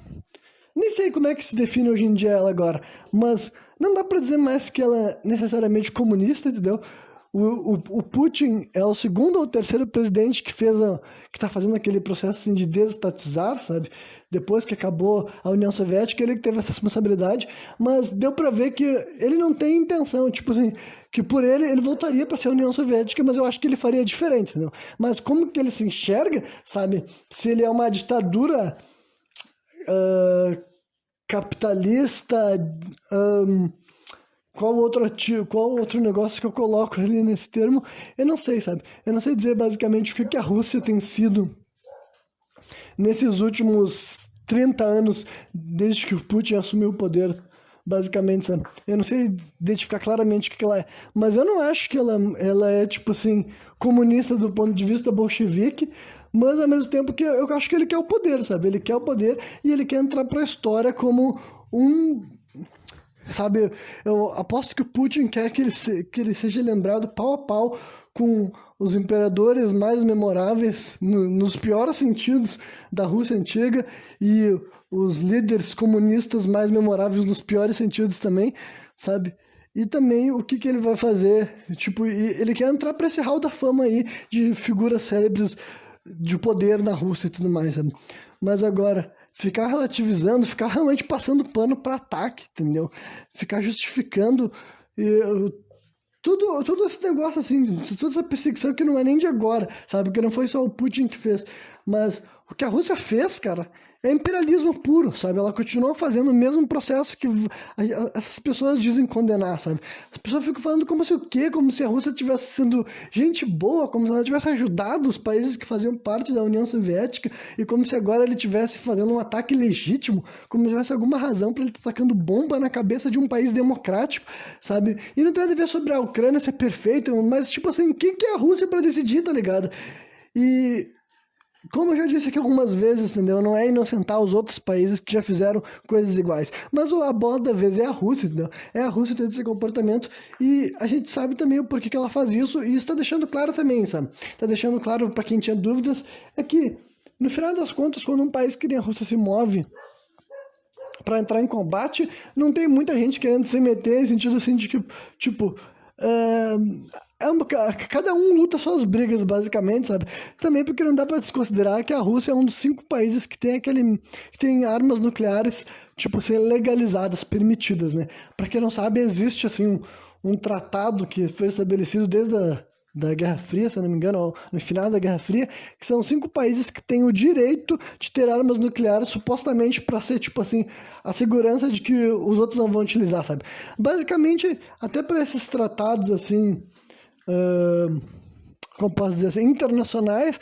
Nem sei como é que se define hoje em dia ela agora, mas não dá pra dizer mais que ela é necessariamente comunista, entendeu? O Putin é o segundo ou terceiro presidente que tá fazendo aquele processo assim, de desestatizar, sabe? Depois que acabou a União Soviética, ele que teve essa responsabilidade, mas deu pra ver que ele não tem intenção, tipo assim, que por ele voltaria pra ser a União Soviética, mas eu acho que ele faria diferente, entendeu? Mas como que ele se enxerga, sabe? Se ele é uma ditadura capitalista, qual outro negócio que eu coloco ali nesse termo? Eu não sei, sabe? Eu não sei dizer basicamente o que a Rússia tem sido nesses últimos 30 anos, desde que o Putin assumiu o poder, basicamente, sabe? Eu não sei identificar claramente o que ela é, mas eu não acho que ela é, tipo assim, comunista do ponto de vista bolchevique, mas ao mesmo tempo que eu acho que ele quer o poder, sabe? Ele quer o poder e ele quer entrar pra história como sabe, eu aposto que o Putin quer que ele seja lembrado pau a pau com os imperadores mais memoráveis, nos piores sentidos, da Rússia antiga, e os líderes comunistas mais memoráveis nos piores sentidos também, sabe? E também o que ele vai fazer, tipo, ele quer entrar para esse hall da fama aí de figuras célebres de poder na Rússia e tudo mais, sabe? Mas agora, ficar relativizando, ficar realmente passando pano para ataque, entendeu? Ficar justificando tudo esse negócio assim, toda essa perseguição que não é nem de agora, sabe? Que não foi só o Putin que fez, mas o que a Rússia fez, cara, é imperialismo puro, sabe? Ela continua fazendo o mesmo processo que essas pessoas dizem condenar, sabe? As pessoas ficam falando como se o quê? Como se a Rússia tivesse sendo gente boa, como se ela tivesse ajudado os países que faziam parte da União Soviética e como se agora ele estivesse fazendo um ataque legítimo, como se tivesse alguma razão para ele estar tacando bomba na cabeça de um país democrático, sabe? E não tem nada a ver sobre a Ucrânia ser perfeita, mas tipo assim, quem que é a Rússia para decidir, tá ligado? E como eu já disse aqui algumas vezes, entendeu? Não é inocentar os outros países que já fizeram coisas iguais. Mas a bola da vez é a Rússia, entendeu? É a Rússia tendo esse comportamento e a gente sabe também o porquê que ela faz isso e isso tá deixando claro também, sabe? Tá deixando claro para quem tinha dúvidas, é que, no final das contas, quando um país que nem a Rússia se move para entrar em combate, não tem muita gente querendo se meter em sentido assim de que, tipo... cada um luta suas brigas, basicamente, sabe? Também porque não dá para desconsiderar que a Rússia é um dos 5 países que tem armas nucleares, tipo, ser legalizadas, permitidas, né? Para quem não sabe, existe, assim, um tratado que foi estabelecido desde da Guerra Fria, se eu não me engano, no final da Guerra Fria, que são 5 países que têm o direito de ter armas nucleares, supostamente para ser, tipo assim, a segurança de que os outros não vão utilizar, sabe? Basicamente, até para esses tratados, assim, como posso dizer assim, internacionais,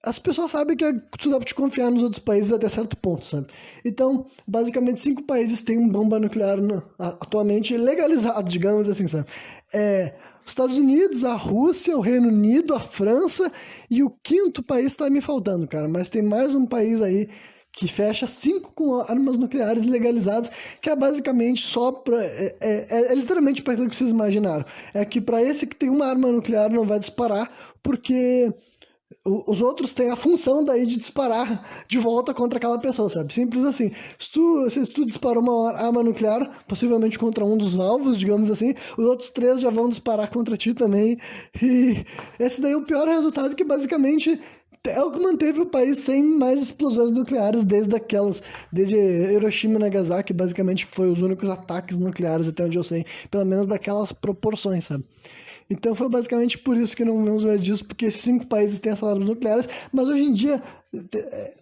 as pessoas sabem que tu dá pra te confiar nos outros países até certo ponto, sabe? Então, basicamente, 5 países têm bomba nuclear atualmente legalizado, digamos assim, sabe? Os Estados Unidos, a Rússia, o Reino Unido, a França e o 5º país tá me faltando, cara. Mas tem mais um país aí que fecha 5 com armas nucleares legalizadas, que é basicamente só para... É literalmente para aquilo que vocês imaginaram. É que para esse que tem uma arma nuclear não vai disparar, porque os outros têm a função daí de disparar de volta contra aquela pessoa, sabe? Simples assim. Se tu disparou uma arma nuclear, possivelmente contra um dos alvos, digamos assim, os outros 3 já vão disparar contra ti também. E esse daí é o pior resultado, que basicamente é o que manteve o país sem mais explosões nucleares desde Hiroshima e Nagasaki, basicamente foi os únicos ataques nucleares até onde eu sei, pelo menos daquelas proporções, sabe? Então foi basicamente por isso que não vemos mais disso, porque esses 5 países têm essas armas nucleares, mas hoje em dia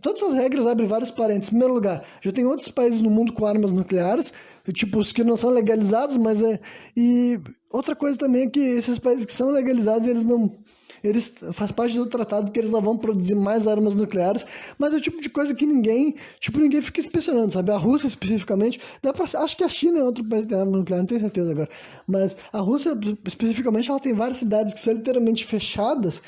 todas essas regras abrem vários parênteses. Em primeiro lugar, já tem outros países no mundo com armas nucleares, tipo os que não são legalizados, mas e outra coisa também é que esses países que são legalizados, eles faz parte do tratado que eles não vão produzir mais armas nucleares, mas é o tipo de coisa que ninguém fica inspecionando, sabe? A Rússia especificamente, acho que a China é outro país que tem arma nuclear, não tenho certeza agora, mas a Rússia especificamente, ela tem várias cidades que são literalmente fechadas.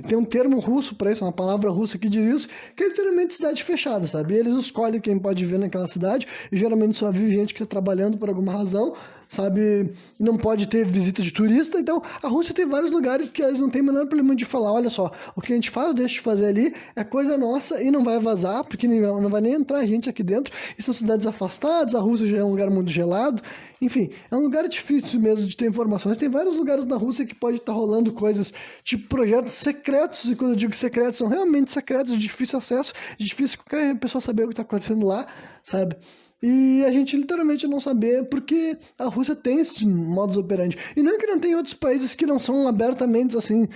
Tem um termo russo para isso, uma palavra russa que diz isso, que é literalmente cidade fechada, sabe? E eles escolhem quem pode viver naquela cidade, e geralmente só vive gente que está trabalhando por alguma razão, sabe? Não pode ter visita de turista. Então a Rússia tem vários lugares que eles não têm o menor problema de falar, olha só, o que a gente faz ou deixa de fazer ali é coisa nossa e não vai vazar, porque não vai nem entrar gente aqui dentro, e são cidades afastadas, a Rússia já é um lugar muito gelado, enfim, é um lugar difícil mesmo de ter informações. Tem vários lugares na Rússia que pode estar rolando coisas, tipo projetos secretos, e quando eu digo secretos, são realmente secretos, de difícil acesso, de difícil qualquer pessoa saber o que está acontecendo lá, sabe? E a gente literalmente não saber porque a Rússia tem esse modus operandi. E não é que não tem outros países que não são abertamente, assim,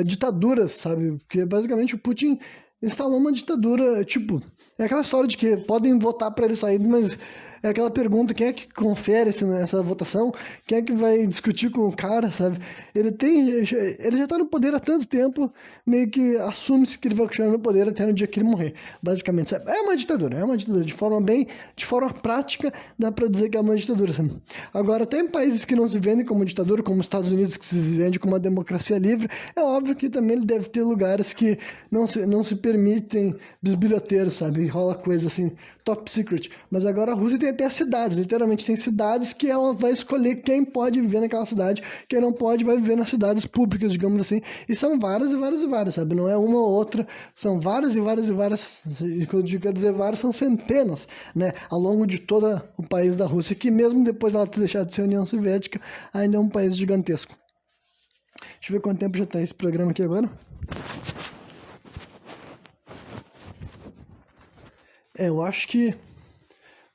ditaduras, sabe? Porque basicamente o Putin instalou uma ditadura, tipo, é aquela história de que podem votar para ele sair, mas é aquela pergunta, quem é que confere essa votação? Quem é que vai discutir com o cara, sabe? Ele já tá no poder há tanto tempo, meio que assume-se que ele vai continuar no poder até no dia que ele morrer, basicamente, sabe? É uma ditadura, de forma prática, dá pra dizer que é uma ditadura, sabe? Agora, tem países que não se vendem como ditadura, como os Estados Unidos, que se vende como uma democracia livre, é óbvio que também ele deve ter lugares que não se permitem bisbilhoteiros, sabe? Rola coisa assim, top secret. Mas agora a Rússia tem até as cidades, literalmente tem cidades que ela vai escolher quem pode viver naquela cidade, quem não pode vai viver nas cidades públicas, digamos assim, e são várias e várias e várias, sabe? Não é uma ou outra, são várias e várias e várias, e quando eu quero dizer várias, são centenas, né? Ao longo de todo o país da Rússia, que mesmo depois dela ter deixado de ser União Soviética, ainda é um país gigantesco. Deixa eu ver quanto tempo já tá esse programa aqui agora. Eu acho que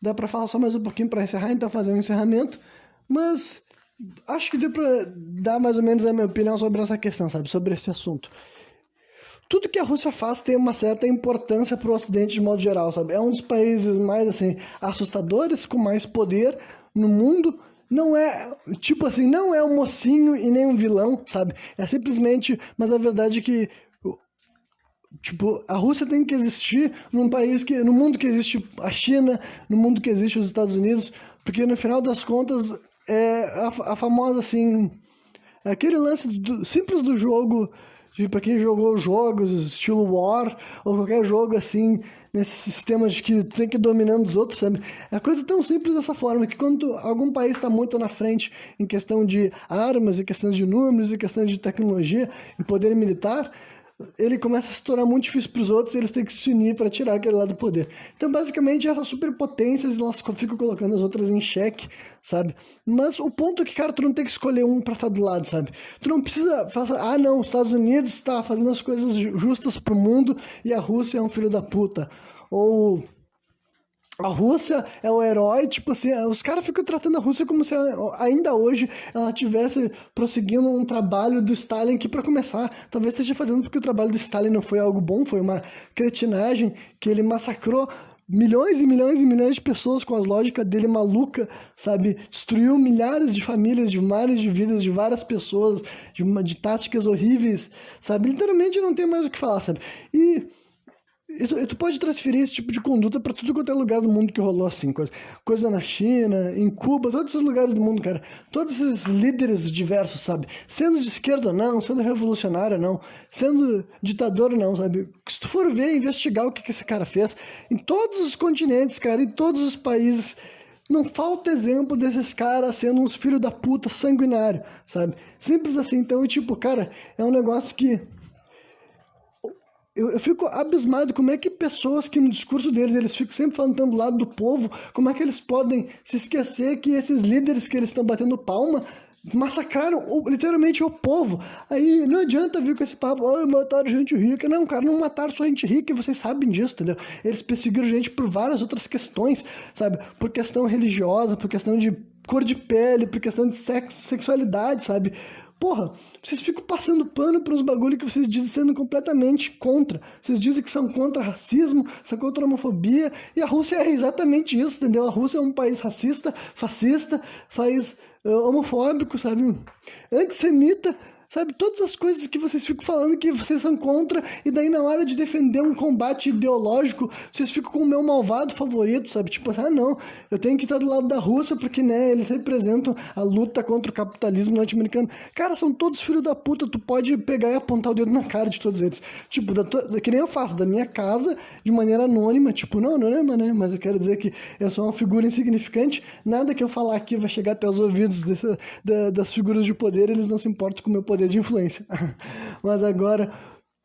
dá pra falar só mais um pouquinho pra encerrar, então fazer um encerramento, mas acho que deu pra dar mais ou menos a minha opinião sobre essa questão, sabe? Sobre esse assunto. Tudo que a Rússia faz tem uma certa importância pro Ocidente de modo geral, sabe? É um dos países mais, assim, assustadores, com mais poder no mundo. Não é, tipo assim, não é um mocinho e nem um vilão, sabe? É simplesmente, mas a verdade é que tipo, a Rússia tem que existir no mundo que existe a China, no mundo que existe os Estados Unidos, porque no final das contas é a famosa assim, aquele lance simples do jogo, para quem jogou jogos estilo War ou qualquer jogo assim, nesse sistema de que tu tem que ir dominando os outros, sabe? É a coisa tão simples dessa forma que quando algum país está muito na frente em questão de armas, em questão de números, em questão de tecnologia, em poder militar, ele começa a se tornar muito difícil para os outros e eles têm que se unir para tirar aquele lá do poder. Então, basicamente, essas superpotências, elas ficam colocando as outras em xeque, sabe? Mas o ponto é que, cara, tu não tem que escolher um para estar do lado, sabe? Tu não precisa falar, não, os Estados Unidos está fazendo as coisas justas pro mundo e a Rússia é um filho da puta. Ou a Rússia é o herói, tipo assim, os caras ficam tratando a Rússia como se ainda hoje ela estivesse prosseguindo um trabalho do Stalin que, para começar, talvez esteja fazendo porque o trabalho do Stalin não foi algo bom, foi uma cretinagem que ele massacrou milhões e milhões e milhões de pessoas com as lógicas dele maluca, sabe? Destruiu milhares de famílias, de milhares de vidas, de várias pessoas, de táticas horríveis, sabe? Literalmente não tem mais o que falar, sabe? E tu pode transferir esse tipo de conduta para tudo quanto é lugar do mundo que rolou assim, coisa na China, em Cuba, todos esses lugares do mundo, cara. Todos esses líderes diversos, sabe? Sendo de esquerda ou não, sendo revolucionário ou não, sendo ditador ou não, sabe? Se tu for ver, investigar o que esse cara fez, em todos os continentes, cara, em todos os países, não falta exemplo desses caras sendo uns filhos da puta sanguinário, sabe? Simples assim. Então, tipo, cara, é um negócio que eu fico abismado como é que pessoas que no discurso deles, eles ficam sempre falando do lado do povo, como é que eles podem se esquecer que esses líderes que eles estão batendo palma massacraram literalmente o povo. Aí não adianta vir com esse papo, mataram gente rica. Não, cara, não mataram só gente rica e vocês sabem disso, entendeu? Eles perseguiram gente por várias outras questões, sabe? Por questão religiosa, por questão de cor de pele, por questão de sexo, sexualidade, sabe? Porra, vocês ficam passando pano para uns bagulho que vocês dizem sendo completamente contra. Vocês dizem que são contra racismo, são contra homofobia, e a Rússia é exatamente isso, entendeu? A Rússia é um país racista, fascista, país homofóbico, sabe? Antissemita, sabe? Todas as coisas que vocês ficam falando que vocês são contra, e daí na hora de defender um combate ideológico, vocês ficam com o meu malvado favorito, sabe? Tipo assim, não, eu tenho que estar do lado da Rússia porque, né, eles representam a luta contra o capitalismo norte-americano. Cara, são todos filhos da puta, tu pode pegar e apontar o dedo na cara de todos eles. Tipo, que nem eu faço, da minha casa, de maneira anônima, tipo, não é, né? Mas eu quero dizer que eu sou uma figura insignificante, nada que eu falar aqui vai chegar até os ouvidos das figuras de poder, eles não se importam com o meu poder de influência. Mas agora,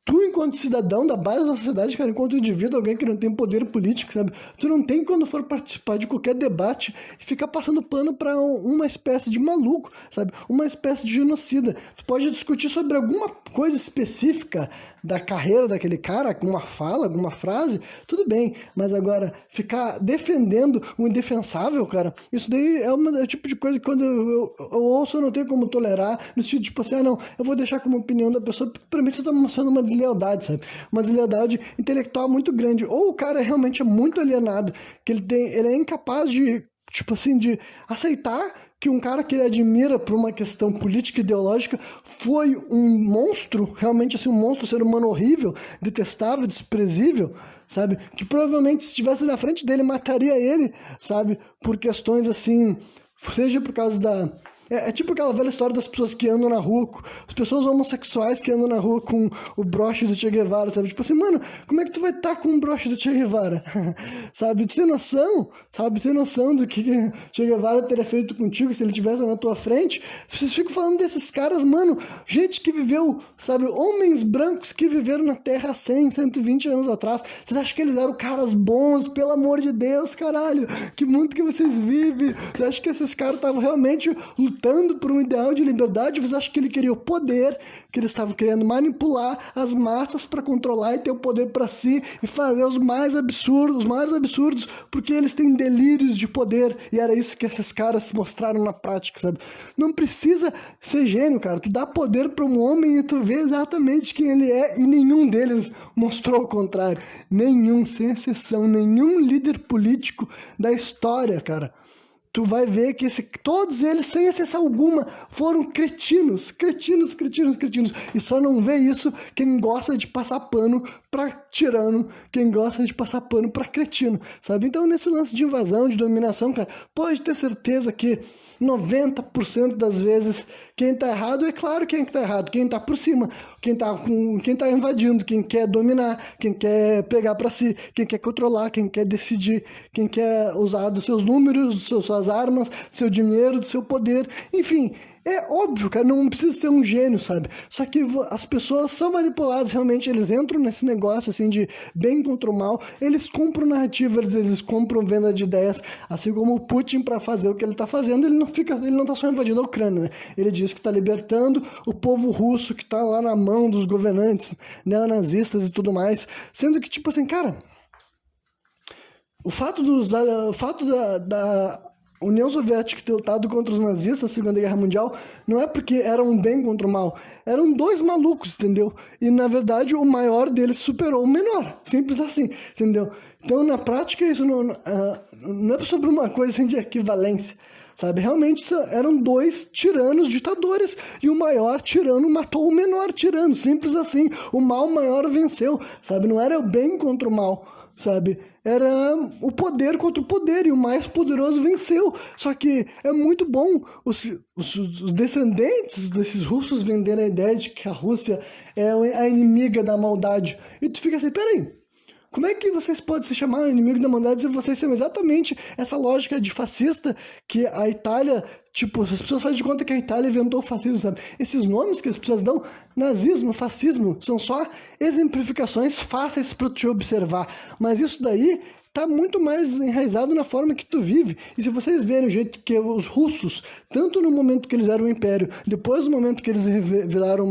tu enquanto cidadão da base da sociedade, cara, enquanto indivíduo, alguém que não tem poder político, sabe? Tu não tem, quando for participar de qualquer debate, ficar passando pano pra uma espécie de maluco, sabe? Uma espécie de genocida. Tu pode discutir sobre alguma coisa específica da carreira daquele cara, alguma fala, alguma frase, tudo bem, mas agora ficar defendendo o indefensável, cara, isso daí é o tipo de coisa que quando eu ouço eu não tenho como tolerar, no sentido tipo assim, não, eu vou deixar como opinião da pessoa, porque pra mim você tá mostrando uma deslealdade, sabe? Uma deslealdade intelectual muito grande, ou o cara realmente é muito alienado, que ele é incapaz de, tipo assim, de aceitar que um cara que ele admira por uma questão política e ideológica foi um monstro, realmente assim, um monstro, um ser humano horrível, detestável, desprezível, sabe? Que provavelmente se estivesse na frente dele, mataria ele, sabe? Por questões assim, seja por causa da... É tipo aquela velha história das pessoas que andam na rua, as pessoas homossexuais que andam na rua com o broche do Che Guevara, sabe? Tipo assim, mano, como é que tu vai estar com um broche do Che Guevara? Sabe? Tu tem noção? Sabe? Tu tem noção do que Che Guevara teria feito contigo se ele estivesse na tua frente? Vocês ficam falando desses caras, mano, gente que viveu, sabe? Homens brancos que viveram na Terra há 100, 120 anos atrás. Vocês acham que eles eram caras bons? Pelo amor de Deus, caralho! Que mundo que vocês vivem? Vocês acham que esses caras estavam realmente lutando por um ideal de liberdade? Você acha que ele queria o poder, que eles estavam querendo manipular as massas para controlar e ter o poder para si e fazer os mais absurdos, porque eles têm delírios de poder, e era isso que esses caras mostraram na prática, sabe? Não precisa ser gênio, cara. Tu dá poder para um homem e tu vê exatamente quem ele é, e nenhum deles mostrou o contrário. Nenhum, sem exceção, nenhum líder político da história, cara. Tu vai ver que todos eles, sem exceção alguma, foram cretinos. E só não vê isso quem gosta de passar pano pra tirano, quem gosta de passar pano pra cretino, sabe? Então, nesse lance de invasão, de dominação, cara, pode ter certeza que 90% das vezes quem tá errado, é claro quem tá errado, quem tá por cima, quem tá invadindo, quem quer dominar, quem quer pegar para si, quem quer controlar, quem quer decidir, quem quer usar dos seus números, suas armas, do seu dinheiro, do seu poder, enfim. É óbvio, cara, não precisa ser um gênio, sabe? Só que as pessoas são manipuladas, realmente, eles entram nesse negócio, assim, de bem contra o mal, eles compram narrativas, eles compram venda de ideias, assim como o Putin, para fazer o que ele tá fazendo, ele não tá só invadindo a Ucrânia, né? Ele diz que tá libertando o povo russo, que tá lá na mão dos governantes neonazistas e tudo mais, sendo que, tipo assim, cara, o fato da União Soviética ter lutado contra os nazistas na Segunda Guerra Mundial não é porque era um bem contra o mal. Eram dois malucos, entendeu? E, na verdade, o maior deles superou o menor. Simples assim, entendeu? Então, na prática, isso não é sobre uma coisa assim de equivalência, sabe? Realmente eram dois tiranos ditadores, e o maior tirano matou o menor tirano. Simples assim. O mal maior venceu, sabe? Não era o bem contra o mal, sabe? Era o poder contra o poder, e o mais poderoso venceu. Só que é muito bom os descendentes desses russos venderem a ideia de que a Rússia é a inimiga da maldade. E tu fica assim, peraí, como é que vocês podem se chamar inimigo da maldade se vocês são exatamente essa lógica de fascista que a Itália, tipo, as pessoas fazem de conta que a Itália inventou o fascismo, sabe? Esses nomes que as pessoas dão, nazismo, fascismo, são só exemplificações fáceis para te observar. Mas isso daí tá muito mais enraizado na forma que tu vive. E se vocês verem o jeito que os russos, tanto no momento que eles eram um império, depois do momento que eles viraram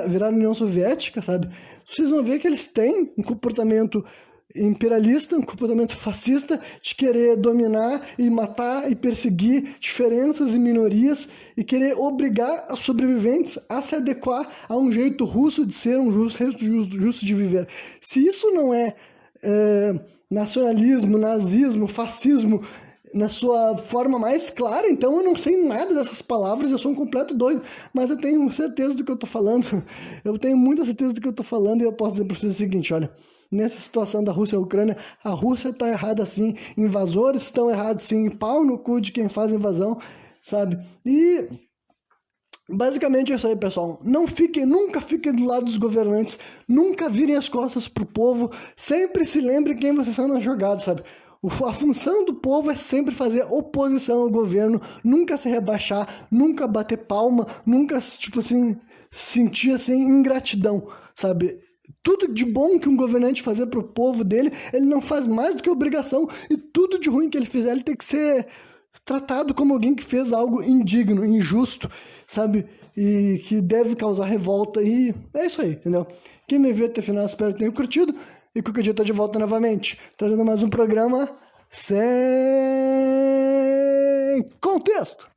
viraram União Soviética, sabe? Vocês vão ver que eles têm um comportamento imperialista, um comportamento fascista de querer dominar e matar e perseguir diferenças e minorias e querer obrigar os sobreviventes a se adequar a um jeito russo de ser, um jeito justo de viver. Se isso não é nacionalismo, nazismo, fascismo na sua forma mais clara, então eu não sei nada dessas palavras, eu sou um completo doido, mas eu tenho certeza do que eu tô falando, eu tenho muita certeza do que eu tô falando e eu posso dizer para vocês o seguinte, olha, nessa situação da Rússia e Ucrânia, a Rússia tá errada sim, invasores estão errados sim, pau no cu de quem faz invasão, sabe? E basicamente é isso aí, pessoal. Nunca fiquem do lado dos governantes, nunca virem as costas pro povo, sempre se lembrem quem vocês são na jogada, sabe? A função do povo é sempre fazer oposição ao governo, nunca se rebaixar, nunca bater palma, nunca, tipo assim, sentir assim ingratidão, sabe? Tudo de bom que um governante fazer pro povo dele, ele não faz mais do que obrigação, e tudo de ruim que ele fizer, ele tem que ser tratado como alguém que fez algo indigno, injusto, sabe? E que deve causar revolta. E é isso aí, entendeu? Quem me viu até o final, espero que tenha curtido. E qualquer dia eu tô de volta novamente, trazendo mais um programa sem contexto.